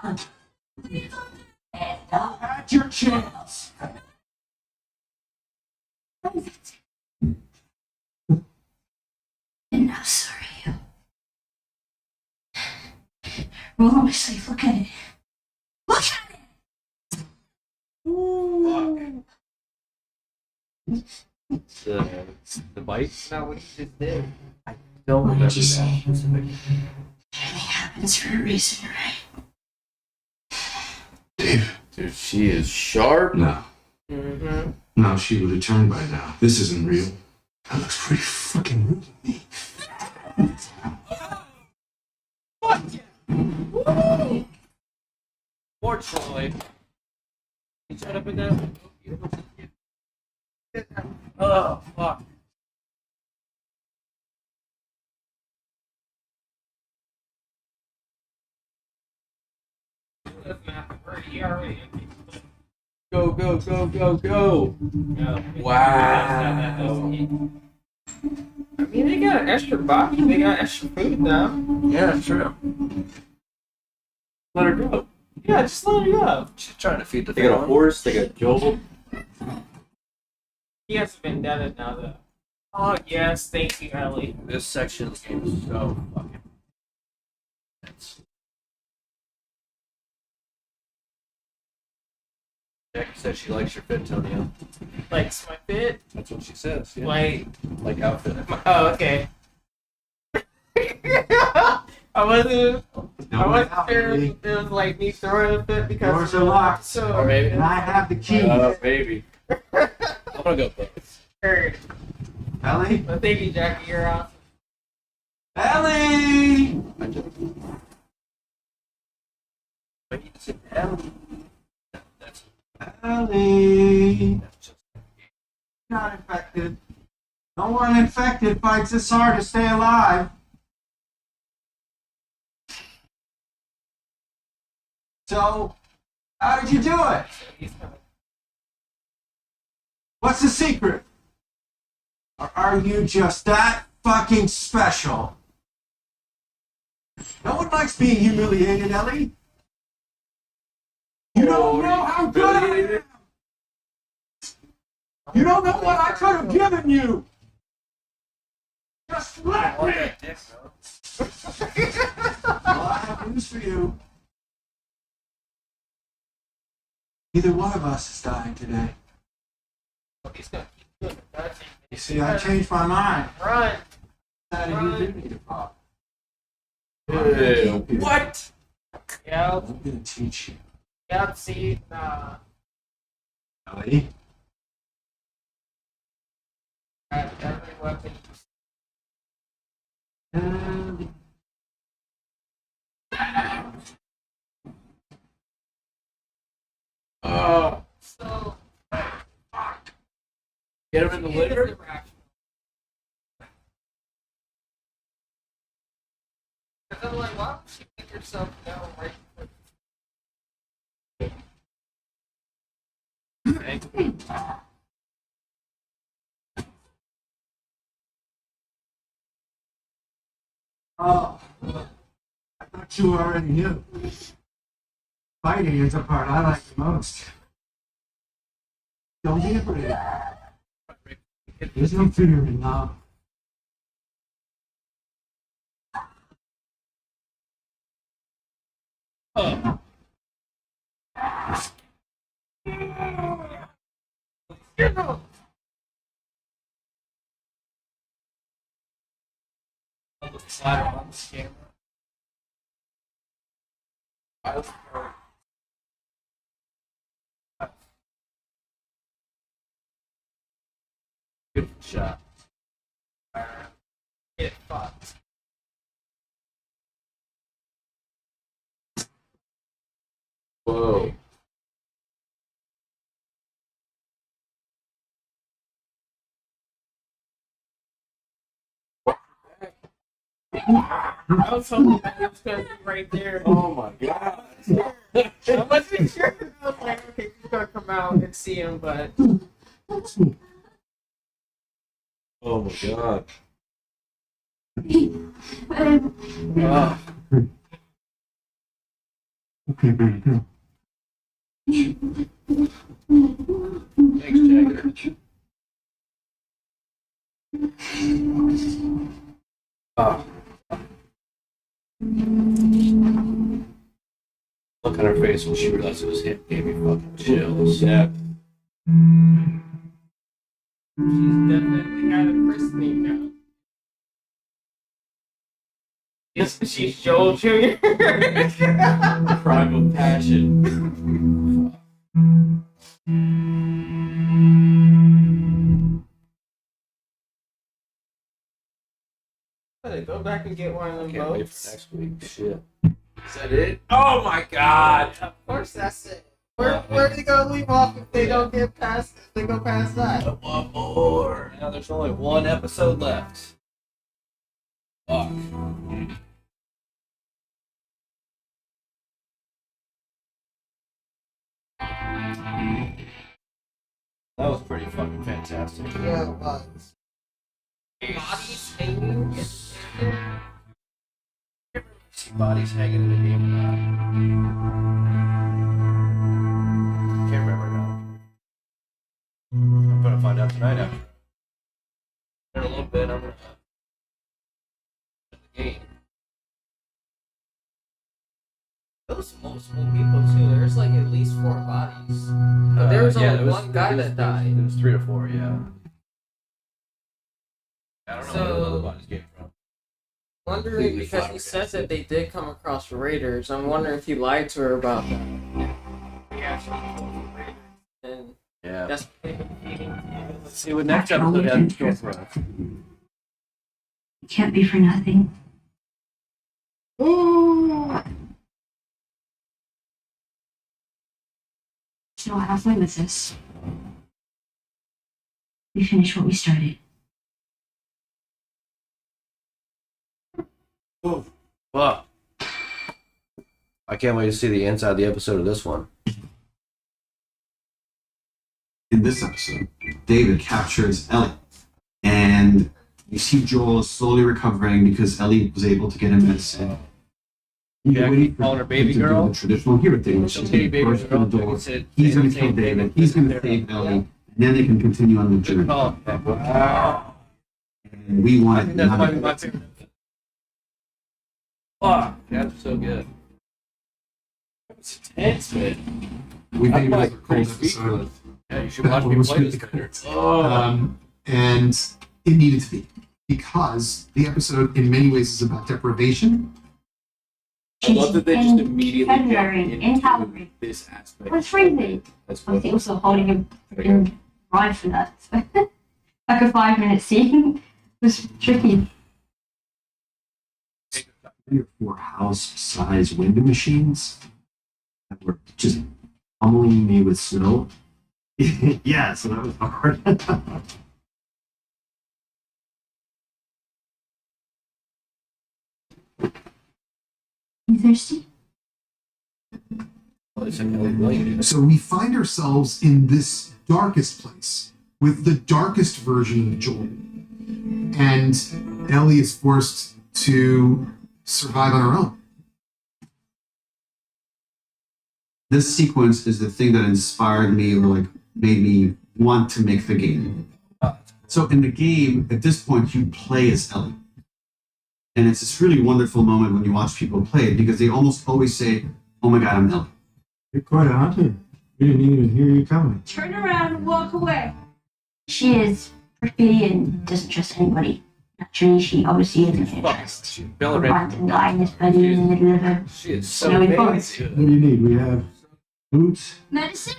Had your chance. And now, sorry. Roll on my sleeve. Look at it. Look at it! The bite? That's not what you just did. Don't What remember did you that say? specific. Everything happens for a reason, right? Dave. Dude, she is sharp. No. Mm-hmm. No, she would have turned by now. This isn't real. That looks pretty fucking real to me. Poor Troy. He shut up in that. Oh, fuck. Go, go, go, go, go. Wow. I mean, they got an extra body. They got extra food now. Yeah, true. Let her go. Yeah, just let her go. She's trying to feed the They got a family. horse. They got Joel. He has a vendetta now, though. Oh, yes. Thank you, Ellie. This section of the game is so fucking intense. Jackie says she likes your fit, Tonio. Likes my fit. That's what she says. Yeah. Like, outfit. oh, okay. I wasn't sure if it was like me throwing a fit because Doors are locked. So, Or maybe. And I have the key. Maybe. I'm gonna go both. Heard. Ellie? But thank you, Jackie. You're awesome. Ellie! But you said Ellie. That's Ellie! just. Not infected. No one infected fights this hard to stay alive. So, how did you do it? He's coming. What's the secret? Or are you just that fucking special? No one likes being humiliated, Ellie. You don't know how good I am. You don't know what I could have given you. Just let me. Well, I have news for you. Neither one of us is dying today. He's gonna keep doing it. That's it. You see, I changed my mind. Run. Decided you do need a pop. What? Yeah, I'm gonna teach you, yeah, see, Ellie. every weapon. Oh. So, Get him in the liver? Because I'm like, why don't you get yourself down right quick? Oh, I thought you already knew. Fighting is the part I like the most. Don't be afraid. There's no fear in love. Oh. Slide on the camera. Good shot. Get fucked. Whoa. I was hoping that it was going to be right there. Oh my god. I wasn't sure. I was like, okay, he's going to come out and see him, but Oh my god. Oh. Okay, baby girl. Thanks, Jagger. Oh. Look on her face when she realized it was him gave me fucking chills. Yeah. She's definitely had a christening now. She's Joel Jr. Crime of passion. Go back and get one of them Can't wait boats. for next week. Shit. Is that it? Oh my god! Of course, that's it. Where are they gonna leave off if they don't get past? If they go past that? One more. Now there's only one episode left. Fuck. That was pretty fucking fantastic. Yeah, it was. Bodies hanging. See bodies hanging in the game or not? Can't remember now. I'm gonna find out tonight after. In a little bit, I'm gonna the game. Those multiple people too. There's like at least 4 bodies. But there was only one guy that died. There was 3 or 4, yeah. I don't know where So- those other bodies came from. Wondering Completely because he said that they did come across raiders. I'm wondering if he lied to her about that. He actually told the raiders, and Yeah. that's what they've been feeding. Let's see what next episode has in store for us. It can't be for nothing. So halfway with this. We finished what we started. Fuck. I can't wait to see the inside of the episode of this one. In this episode, David captures Ellie, and you see Joel is slowly recovering because Ellie was able to get him medicine. Yeah, You're waiting calling her baby him to do girl? the traditional hero thing. She'll She's take going baby to burst girl. through the door. Said- He's going to said- kill David. He's going to save Ellie, and then they can continue on the Good journey. call. Wow. And we I want think that's probably my favorite. Fuck, that's so good. It's intense, man. We I'm made like it a cold pretty episode. speechless. Yeah, you should watch That me was play really this. good. Oh. And it needed to be because the episode, in many ways, is about deprivation. I love that they just in immediately jump February in into Calgary. this aspect. What's freezing? That's I was what also holding a freaking ride for that. So like a 5-minute scene was tricky. 3 or 4 house-sized window machines that were just pummeling me with snow. Yeah, so that was hard. You thirsty? Oh, it's like Ellie Williams. So we find ourselves in this darkest place with the darkest version of Joel. And Ellie is forced to survive on her own. This sequence is the thing that inspired me or like made me want to make the game. So in the game, at this point, you play as Ellie. And it's this really wonderful moment when you watch people play it because they almost always say, "Oh my God, I'm Ellie." You're quite a hunter. We didn't even hear you coming. Turn around and walk away. She is pretty and doesn't trust anybody. Naturally, she obviously isn't going to trust. She's A Bella runt and lying this buddy in the middle of a She is so snowy amazing. forest. What do you need? We have boots. Medicine?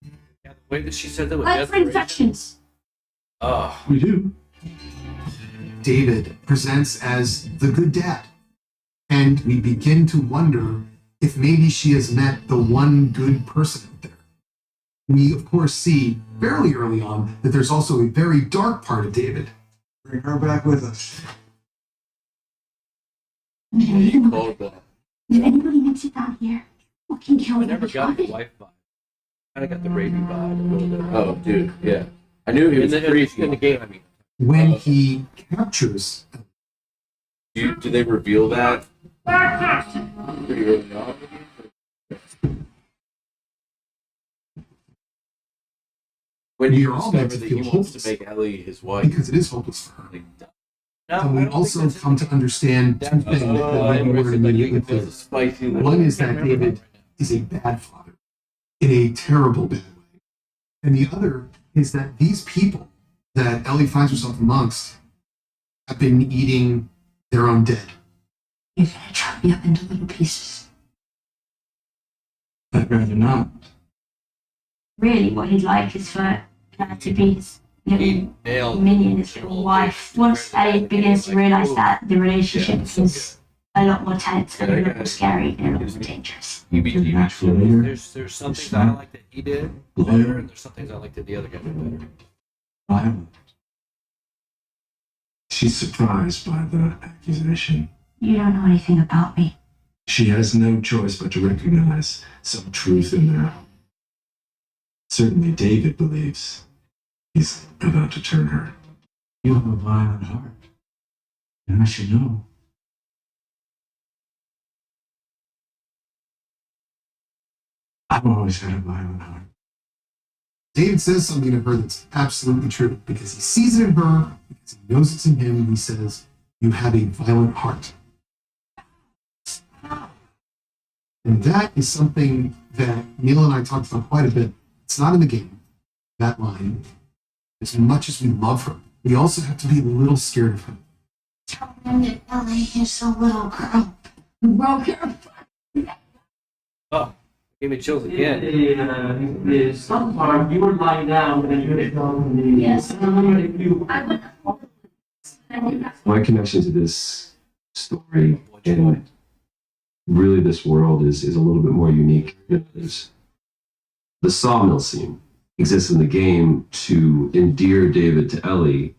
Yeah, the way that she said that with Like for desperation. infections. Oh, We do. David presents as the good dad. And we begin to wonder if maybe she has met the one good person out there. We, of course, see fairly early on that there's also a very dark part of David. Bring her back with us. I'm gonna leave them called that. If anybody makes it out here, fucking kill I them. never got the wife vibe. Kind of got the baby vibe a little bit. Oh, dude, yeah. I knew he in was the, freaky. in the game, I mean. When he captures, Do they reveal that pretty early on? When We you are all meant discover to that he feel wants hopeless. to make Ellie his wife. Because it is hopeless for her. No, And we also come to understand two things that maybe weren't immediately clear. Spicy. One is that David is a bad father in a terrible bad way. And the other is that these people that Ellie finds herself amongst have been eating their own dead. You're gonna chop me up into little pieces. I'd rather not. Really, what he'd like is for her to be his little minion, his little wife. Once Ellie begins to realize that, the relationship is a lot more tense and a lot more scary and a lot more dangerous. Later, There's some things I like that he did better, and there's some things I like that the other guy did better. violent. She's surprised by the accusation. You don't know anything about me. She has no choice but to recognize some truth in there. Certainly David believes he's about to turn her. You have a violent heart, and I should know. I've always had a violent heart. David says something to her that's absolutely true because he sees it in her, because he knows it's in him, and he says, "You have a violent heart." And that is something that Neil and I talked about quite a bit. It's not in the game, that line. As much as we love her, we also have to be a little scared of her. Tell him that Ellie is a little girl who broke her. Oh, give me chills again. The some part you were lying down and you were down. Yes. You My connection to this story and really this world is a little bit more unique than others. The sawmill scene exists in the game to endear David to Ellie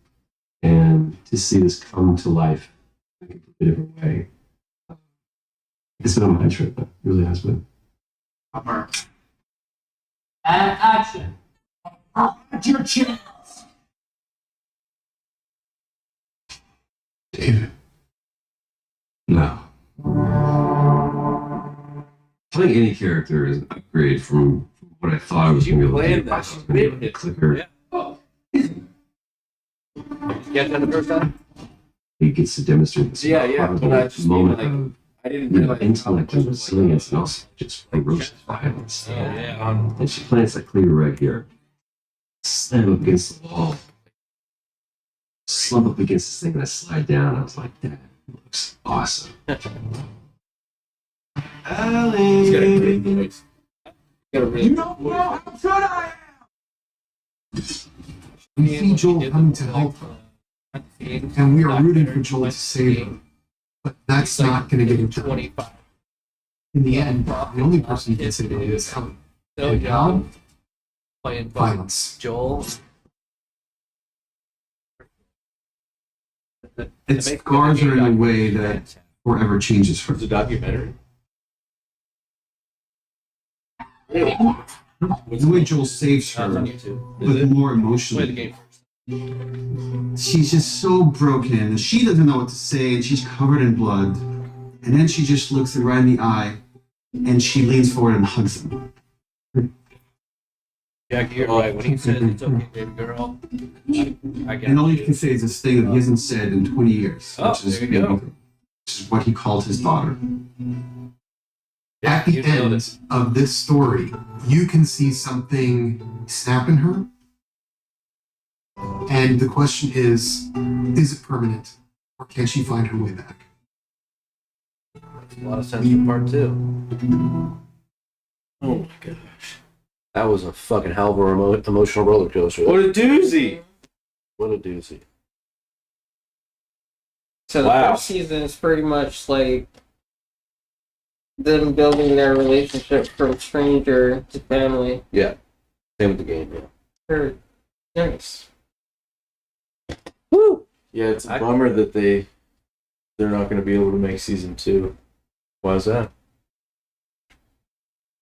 and to see this come to life in a completely different way. It's been a mind trip, it really has been. And action. Your chance. David. No. Playing any character is an upgrade from what I thought I was going to be able to do. Played that. I was gonna be able to clicker. Yeah. You get that the first time? He gets to demonstrate this Yeah, yeah. But I just mean, moment like, of I didn't intellect and resilience and also just ferocious violence. Oh, yeah. And she plants that cleaver right here. Slam up against the wall. Slump up against this thing and I slide down. I was like, that looks awesome. He's got a great voice. Got a really don't know how good I am. We see Joel coming to help her, and we are rooting for Joel to save her. But that's not going to get it done. 25. In the end, the only person who can save her is Helen. So And how? playing Violence. Joel. It scars her in a way that forever changes her. It's a documentary. The way Joel saves On her, YouTube. but more Play the emotionally. game first. She's just so broken. She doesn't know what to say, and she's covered in blood. And then she just looks him right in the eye, and she leans forward and hugs him. Jackie, you're right. When he says it's okay, baby girl, I get And all you it. can say is this thing that he hasn't said in 20 years, Oh, which is there you go. which is what he called his daughter. Yeah, At the you nailed end of this story, you can see something snap in her. And the question is it permanent? Or can she find her way back? A lot of sense for part two. Oh my gosh. That was a fucking hell of a emotional roller coaster. What a doozy. What a doozy. So the Wow. first season is pretty much like them building their relationship from stranger to family. Same with the game, yeah. Very nice. Woo! Yeah, it's a bummer that they're not going to be able to make season 2. Why is that?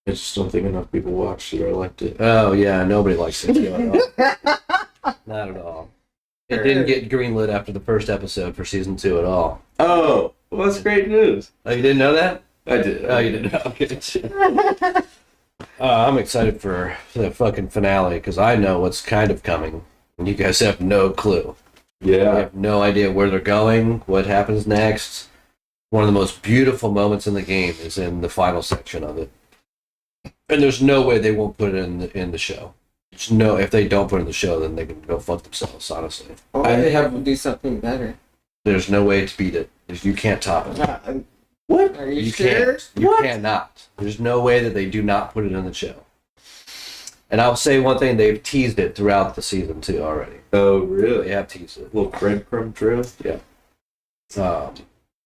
I just don't think enough people watched it or liked it. Oh, yeah, nobody likes it at all. Not at all. It didn't get greenlit after the first episode for season 2 at all. Oh, well, that's great news. Oh, you didn't know that? I did. Oh, you didn't know? Okay. I'm excited for the fucking finale because I know what's kind of coming, and you guys have no clue. I Yeah. have no idea where they're going, what happens next. One of the most beautiful moments in the game is in the final section of it, and there's no way they won't put it in the show. There's no, if they don't put it in the show, then they can go fuck themselves. Honestly, Or they have to do something better. there's no way to beat it. You can't top it. What? Are you sure? Can't. You cannot. There's no way that they do not put it in the show. And I'll say one thing: they've teased it throughout the season too already. Oh, They really? have teased it. Little breadcrumb trail.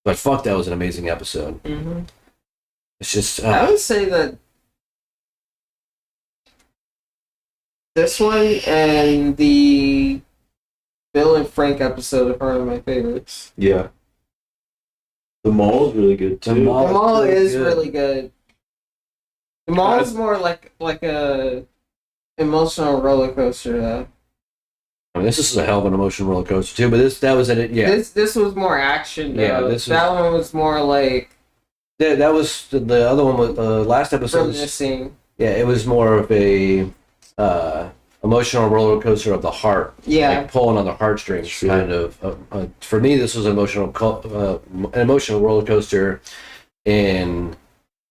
But fuck, that was an amazing episode. Mm-hmm. It's just I would say that this one and the Bill and Frank episode are one of my favorites. Yeah. The mall is really good too. The mall- The mall really is good. really good. The mall is more like a emotional roller coaster though. I mean, this is a hell of an emotional roller coaster too. But that was it. Yeah, This was more action though. Yeah, that one was more like that was the other one. Was last episode. Was, reminiscing. yeah, it was more of a emotional roller coaster of the heart. Yeah. Like pulling on the heartstrings, Sure. kind of. For me, this was an an emotional roller coaster in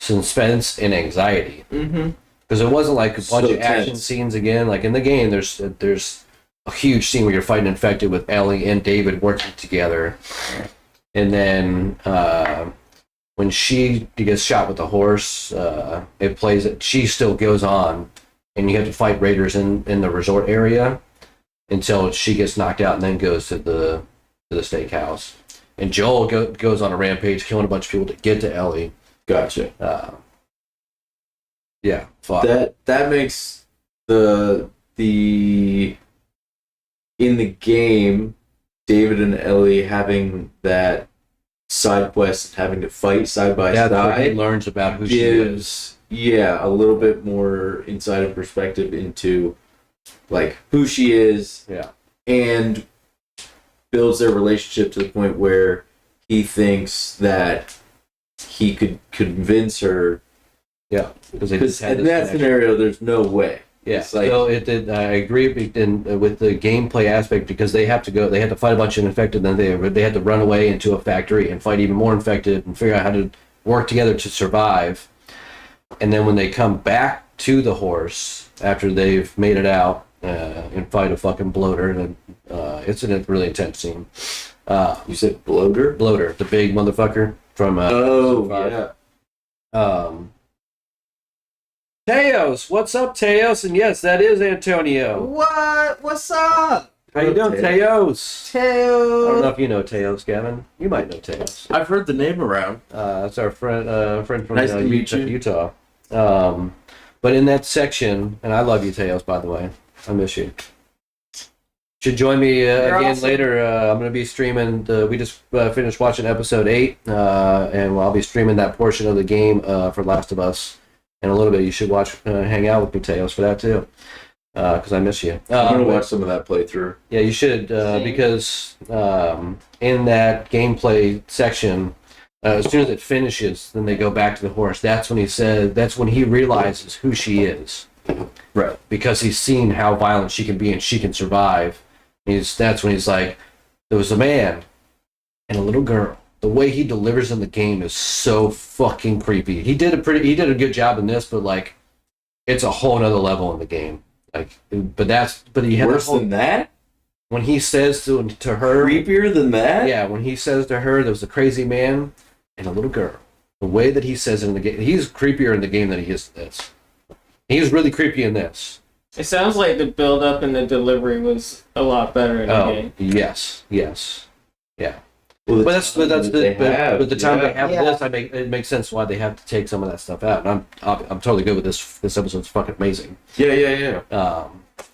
suspense and anxiety. Mm-hmm. Because it wasn't like a bunch So of action tense. scenes again. Like in the game, there's a huge scene where you're fighting infected with Ellie and David working together, and then when she gets shot with the horse, it plays it. She still goes on, and you have to fight raiders in the resort area until she gets knocked out, and then goes to the steakhouse. And Joel goes on a rampage, killing a bunch of people to get to Ellie. Gotcha. Yeah, fuck. That makes the in the game, David and Ellie having that side quest and having to fight side by That's where he side learns about who she is. gives a little bit more insight and perspective into like who she is. Yeah. And builds their relationship to the point where he thinks that he could convince her. Yeah, because In that scenario, there's no way. Yeah, It's like- so it did. I agree with the gameplay aspect because they have to go. They had to fight a bunch of infected, then they had to run away into a factory and fight even more infected and figure out how to work together to survive. And then when they come back to the horse after they've made it out and fight a fucking bloater, and it's a really intense scene. You said bloater? Bloater, the big motherfucker from. Yeah. Teos, what's up, Teos? And yes, that is Antonio. What? What's up? How you doing, Teos? I don't know Teo. if you know Teos, Gavin. You might know Teos. I've heard the name around. That's our friend from Nice to meet you. Utah. But in that section, and I love you, Teos, by the way. I miss you. Should join me You're again awesome. later. I'm going to be streaming. We just finished watching episode 8, and I'll be streaming that portion of the game for Last of Us in a little bit. You should hang out with me, Teos, for that too, because I miss you. I'm gonna watch some of that playthrough. Yeah, you should, because in that gameplay section, as soon as it finishes, then they go back to the horse. That's when he realizes who she is. Right. Because he's seen how violent she can be and she can survive. That's when he's like, there was a man and a little girl. The way he delivers in the game is so fucking creepy. He did a good job in this, but like, it's a whole nother level in the game. Like, but he had Worse than that? when he says to her, Creepier than that? yeah, when he says to her, there was a crazy man and a little girl. The way that he says it in the game, he's creepier in the game than he is in this. He's really creepy in this. It sounds like the build up and the delivery was a lot better in the game. Yes, yeah. Well, But the time they have Yeah. this, it makes sense why they have to take some of that stuff out. And I'm totally good with this. This episode's fucking amazing. Yeah.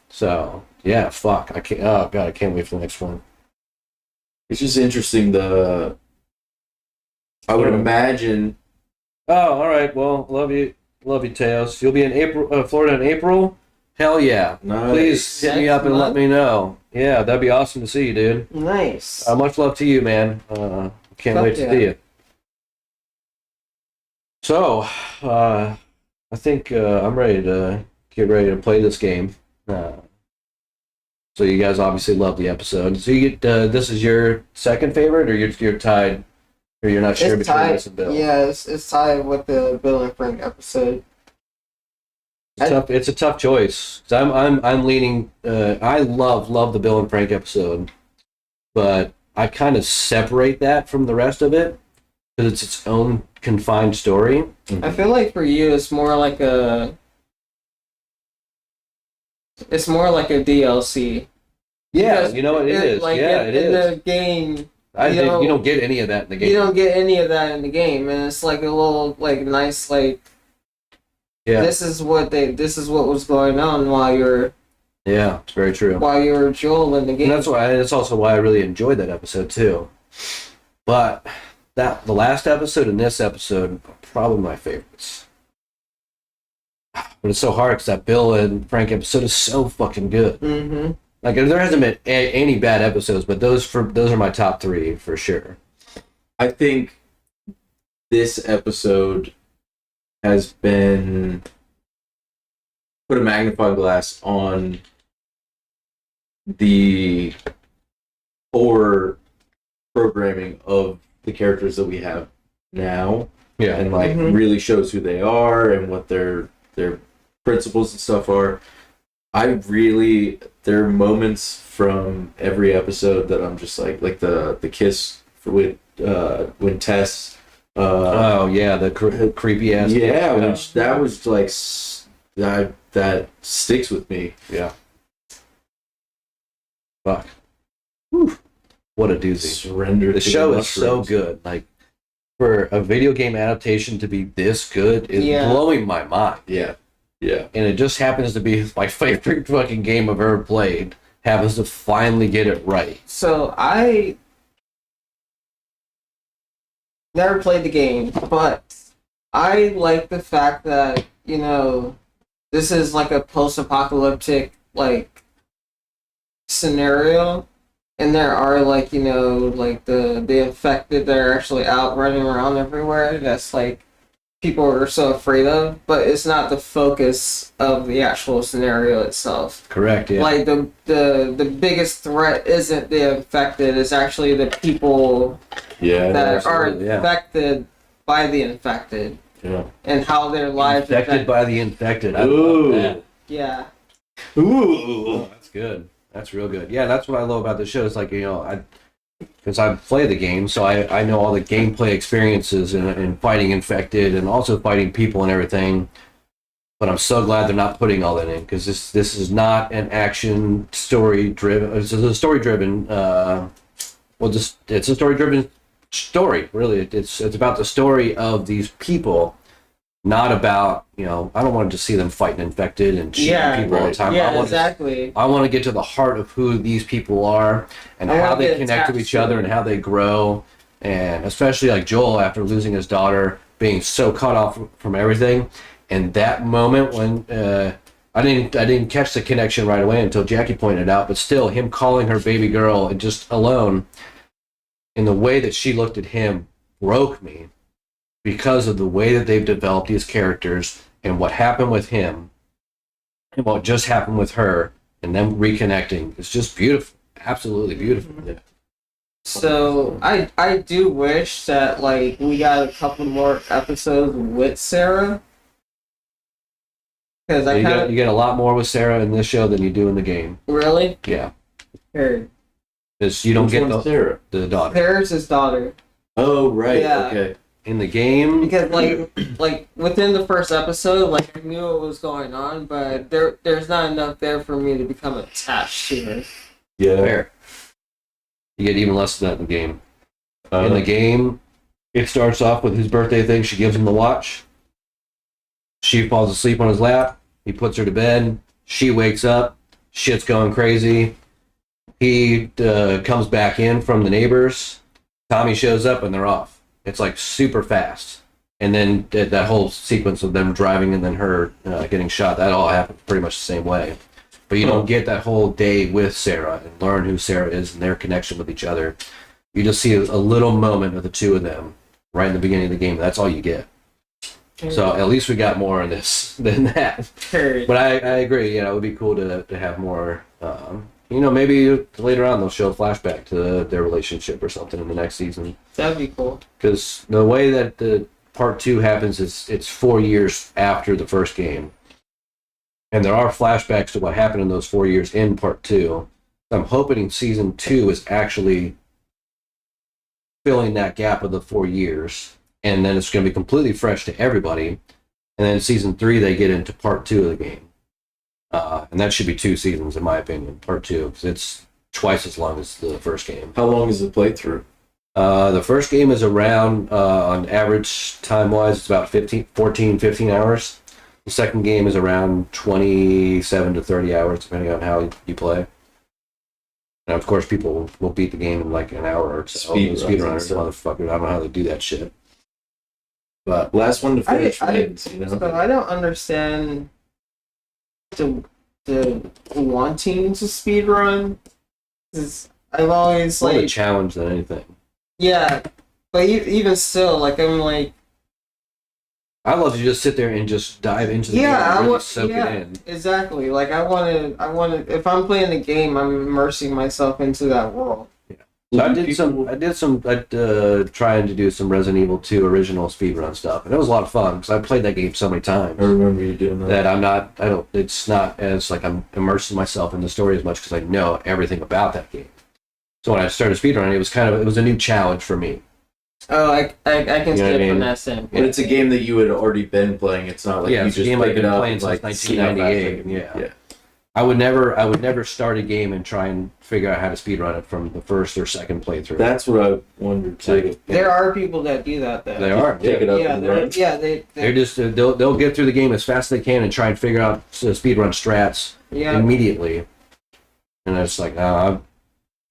So yeah, fuck. I can't. Oh god, I can't wait for the next one. It's just interesting. I would imagine. Oh, all right. Well, love you, Teos. You'll be in Florida in April. Hell yeah! Nice. Please hit me Next up and let month? me know. Yeah, that'd be awesome to see you, dude. Nice. Much love to you, man. Can't Fuck wait to yeah. see you. So, I think I'm ready to get ready to play this game. So you guys obviously love the episode. So you get this is your second favorite, or you're tied, or you're not sure It's between tied. this and Bill. Yeah, it's tied with the Bill and Frank episode. It's a tough choice. 'Cause I'm leaning. I love the Bill and Frank episode, but I kind of separate that from the rest of it because it's its own confined story. I feel like for you, it's more like a DLC. Yeah, Because you know what it is. Like yeah, in, it in is. the game, You don't get any of that in the game. you don't get any of that in the game, and it's like a little like nice like. Yeah. This is what was going on while you're Yeah, it's very true. Joel in the game. And that's also why I really enjoyed that episode too. But the last episode and this episode are probably my favorites. But it's so hard because that Bill and Frank episode is so fucking good. Mm-hmm. Like there hasn't been any bad episodes, but those are my top three for sure. I think this episode has been put a magnifying glass on the horror programming of the characters that we have now, Yeah, and like Mhm. really shows who they are and what their principles and stuff are. There are moments from every episode that I'm just like the kiss with when Tess. Oh yeah, the creepy ass. Which that was like that sticks with me. Yeah. Fuck. Whew. What a doozy. Surrender. The to show the is so mushrooms. good. Like for a video game adaptation to be this good is Yeah. blowing my mind. Yeah, yeah. And it just happens to be my favorite fucking game I've ever played. Happens to finally get it right. So I never played the game, but I like the fact that this is like a post-apocalyptic like scenario, and there are like the infected that are actually out running around everywhere. That's like people are so afraid of, but it's not the focus of the actual scenario itself. Correct. Yeah. Like the biggest threat isn't the infected; it's actually the people Yeah. that are absolutely, yeah. infected by the infected Yeah. and how their lives Infected by the infected. I Ooh. love that. Yeah. Ooh. Oh, that's good. That's real good. Yeah, that's what I love about the show. It's like, because I play the game, so I know all the gameplay experiences and fighting infected and also fighting people and everything. But I'm so glad they're not putting all that in, because this is not an action story driven. It's a story driven. It's a story driven story. Really, it's about the story of these people. Not about, I don't want to just see them fighting infected and shooting people all the time. Yeah, exactly. I want to get to the heart of who these people are and I how wanna they get connect to attached each to other them. and how they grow. And especially like Joel, after losing his daughter, being so cut off from everything. And that moment when I didn't catch the connection right away until Jackie pointed it out, but still him calling her baby girl and just alone, in the way that she looked at him broke me, because of the way that they've developed these characters and what happened with him and what just happened with her and them reconnecting. It's just beautiful. Absolutely beautiful. Yeah. So I do wish that like we got a couple more episodes with Sarah. Because I kind of You get a lot more with Sarah in this show than you do in the game. really Yeah. heard. Because you don't Which get one's Sarah? the daughter. There's his daughter. Oh, right. Yeah. Okay. In the game, Because like within the first episode, like I knew what was going on, but there's not enough there for me to become attached to her. Yeah. fair. You get even less than that in the game. Uh, In the game, it starts off with his birthday thing. She gives him the watch. She falls asleep on his lap. He puts her to bed. She wakes up. Shit's going crazy. He comes back in from the neighbors. Tommy shows up and they're off. It's like super fast. And then that whole sequence of them driving and then her getting shot, that all happens pretty much the same way. But you don't get that whole day with Sarah and learn who Sarah is and their connection with each other. You just see a little moment of the two of them right in the beginning of the game. That's all you get. So at least we got more in this than that. Period. But I agree. It would be cool to have more. Maybe later on they'll show a flashback to their relationship or something in the next season. That'd be cool. Because the way that the part 2 happens is it's 4 years after the first game, and there are flashbacks to what happened in those 4 years in part 2. I'm hoping season 2 is actually filling that gap of the 4 years, and then it's going to be completely fresh to everybody. And then season 3, they get into part 2 of the game. And that should be 2 seasons, in my opinion, part 2, because it's twice as long as the first game. How long is the playthrough? The first game is around, on average time-wise, it's about 15 hours. The second game is around 27 to 30 hours, depending on how you play. And of course, people will beat the game in like an hour or so. Speedrunners, motherfuckers. I don't know how they do that shit. But Last one to finish I wins, So I don't understand the wanting to speedrun. I've always it's more a like challenge than anything. yeah, but even still, like I'm like I love to just sit there and just dive into the game and really soak it in. exactly. Like I want to. If I'm playing the game, I'm immersing myself into that world. So I did some trying to do some Resident Evil 2 original speedrun stuff, and it was a lot of fun because I played that game so many times. I remember you doing that. It's not as like I'm immersing myself in the story as much because I know everything about that game. So when I started speedrunning, it was a new challenge for me. Oh, I can You know what I see it mean? from that standpoint. But it's a game that you had already been playing. It's not like you It's a just game pick I've it been up playing and since like see how fast 1998. I can- Yeah. I would never start a game and try and figure out how to speedrun it from the first or second playthrough. That's what I wondered too. Like, There are people that do that though. they are. Pick it up Yeah, and run. They're just they'll get through the game as fast as they can and try and figure out speedrun strats yeah. immediately. And it's like, I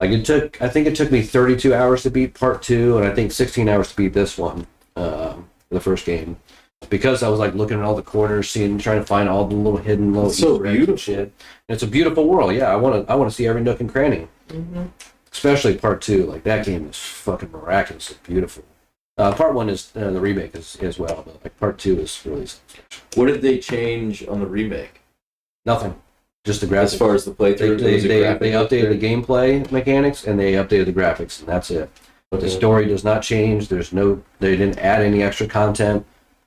think it took me 32 hours to beat part 2, and I think 16 hours to beat this one, the first game, because I was like looking at all the corners, trying to find all the little hidden little It's so Easter eggs and beautiful. shit. And it's a beautiful world. Yeah, I want to see every nook and cranny, especially part 2. Like that game is fucking miraculously beautiful. Part 1 is the remake as well, but like part 2 is really special. What did they change on the remake? Nothing. Just the graphics. As far as the playthrough, They was it graphic updated the upgrade? gameplay mechanics and they updated the graphics, and that's it. But the story does not change. They didn't add any extra content.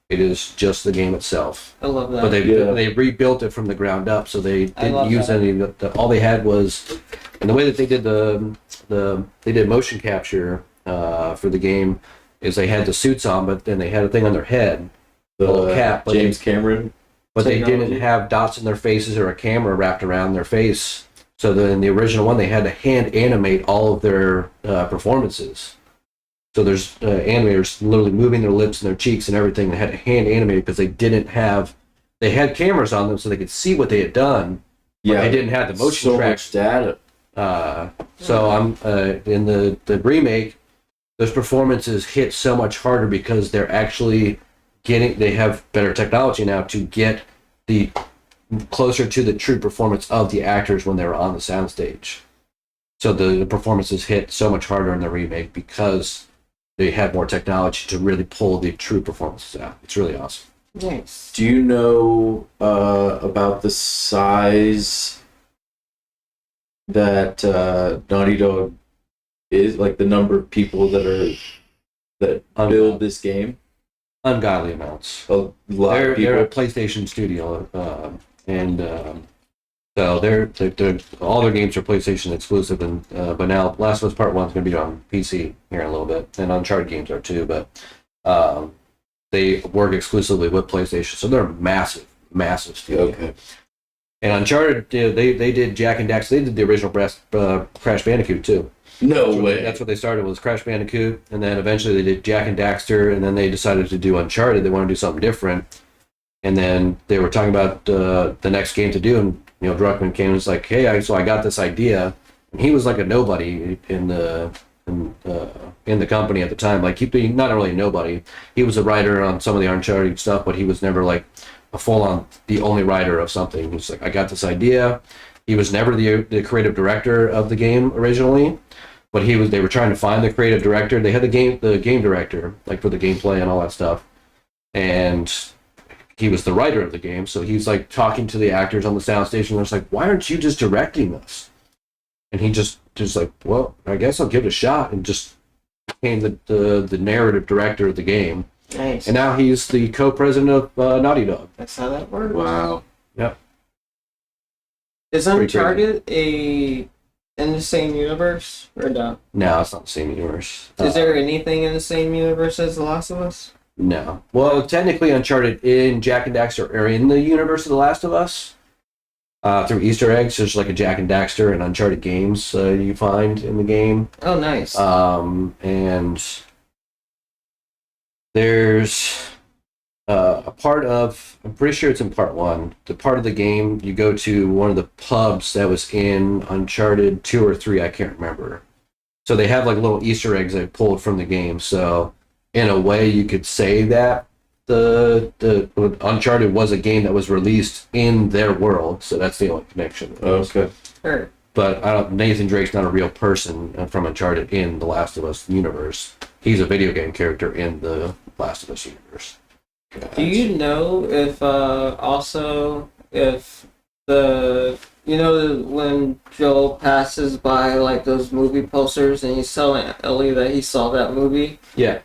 It is just the game itself. I love that. But they rebuilt it from the ground up, so they I didn't love use that. any of the. All they had was, and the way that they did they did motion capture for the game is they had the suits on, but then they had a thing on their head, a little cap, but James Cameron. but they Technology. didn't have dots in their faces or a camera wrapped around their face. So in the original one, they had to hand animate all of their performances. So there's animators literally moving their lips and their cheeks and everything. They had to hand animate because they had cameras on them so they could see what they had done. But they didn't have the motion so track. much data. So I'm in the remake, those performances hit so much harder because they're actually they have better technology now to get the closer to the true performance of the actors when they were on the soundstage. So the performances hit so much harder in the remake because they had more technology to really pull the true performances out. It's really awesome. Nice. Do you know about the size that Naughty Dog is, like the number of people that build this game? Ungodly amounts. A lot They're of people. a PlayStation studio, and so they're all their games are PlayStation exclusive. And but now Last of Us Part 1 is going to be on PC here in a little bit, and Uncharted games are too. But they work exclusively with PlayStation, so they're a massive studio. Okay. And Uncharted, they did Jack and Dax. They did the original Crash Bandicoot too. No way. That's what they started was Crash Bandicoot, and then eventually they did Jack and Daxter, and then they decided to do Uncharted. They wanted to do something different, and then they were talking about the next game to do, and Druckmann came and was like, "Hey, I got this idea," and he was like a nobody in the company at the time. Like he not really a nobody. He was a writer on some of the Uncharted stuff, but he was never like a full-on the only writer of something. He was like, "I got this idea." He was never the creative director of the game originally. But they were trying to find the creative director. They had the game director, like for the gameplay and all that stuff. and he was the writer of the game. So he's like talking to the actors on the sound station. And it's like, why aren't you just directing this? And he just like, well, I guess I'll give it a shot, and just became the narrative director of the game. Nice. And now he's the co-president of Naughty Dog. That's how that works. Wow. Yep. Is Pretty crazy. Uncharted in the same universe or no? No, it's not the same universe. Is there anything in the same universe as The Last of Us? No. Well, technically, Uncharted in Jack and Daxter are in the universe of The Last of Us. Through Easter eggs, there's like a Jack and Daxter and Uncharted games you find in the game. Oh, nice. And there's a part of, I'm pretty sure it's in part 1, the part of the game you go to one of the pubs that was in Uncharted 2 or 3, I can't remember. So they have like little Easter eggs they pulled from the game. So in a way you could say that the Uncharted was a game that was released in their world. So that's the only connection. Okay. Sure. But Nathan Drake's not a real person from Uncharted in the Last of Us universe. He's a video game character in the Last of Us universe. Do you know if also if the when Joel passes by like those movie posters and he's telling Ellie that he saw that movie? Yeah.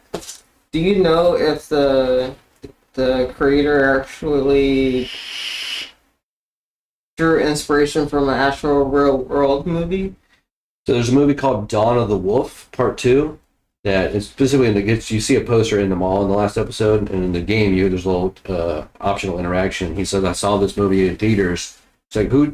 Do you know if the creator actually drew inspiration from an actual real world movie? So there's a movie called Dawn of the Wolf Part 2 that is specifically in you see a poster in the mall in the last episode, and in the game there's a little optional interaction. He says, I saw this movie in theaters. It's like, who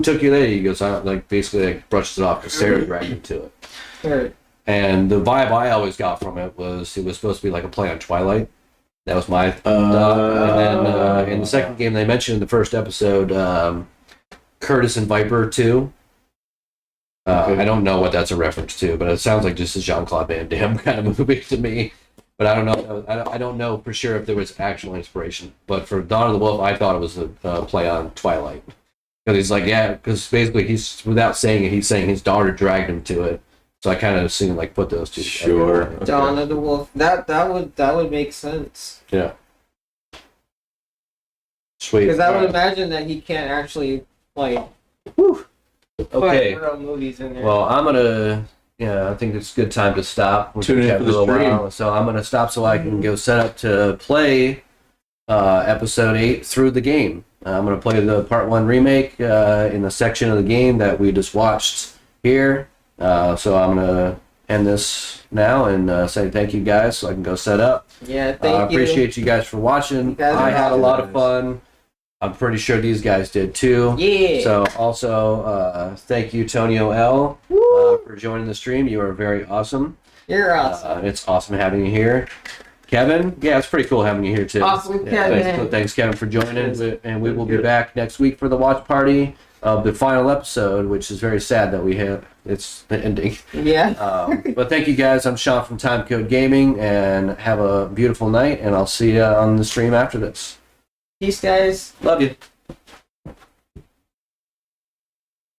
took you there? He goes, basically like brushes it off because Sarah dragged him to it. Sure. And the vibe I always got from it was supposed to be like a play on Twilight. That was my thought. And then in the second game they mentioned in the first episode, Curtis and Viper 2. I don't know what that's a reference to, but it sounds like just a Jean-Claude Van Damme kind of movie to me. But I don't know. I don't know for sure if there was actual inspiration. But for Dawn of the Wolf, I thought it was a play on Twilight. Because he's like, because basically he's, without saying it, he's saying his daughter dragged him to it. So I kind of assumed like put those two together. Sure. Okay. Dawn of the Wolf. That would make sense. Yeah. Sweet. Because I would imagine that he can't actually like Okay. put real movies in there. Well, I'm gonna. I think it's a good time to stop. We've Tune in chatting for the a little stream. while, so I'm gonna stop so I can go set up to play episode 8 through the game. I'm gonna play the part 1 remake in the section of the game that we just watched here. So I'm gonna end this now and say thank you guys, so I can go set up. Yeah, I thank you. appreciate you guys for watching. You guys are I had a awesome. lot of fun. I'm pretty sure these guys did too. Yeah. So also, thank you, Tonio L, for joining the stream. You are very awesome. You're awesome. It's awesome having you here. Kevin, yeah, it's pretty cool having you here too. Awesome, Yeah, Kevin. thanks, Kevin, for joining. And we will be back next week for the watch party of the final episode, which is very sad that it's the ending. Yeah. But thank you guys. I'm Sean from Timecode Gaming, and have a beautiful night. And I'll see you on the stream after this. Peace, guys. Love you.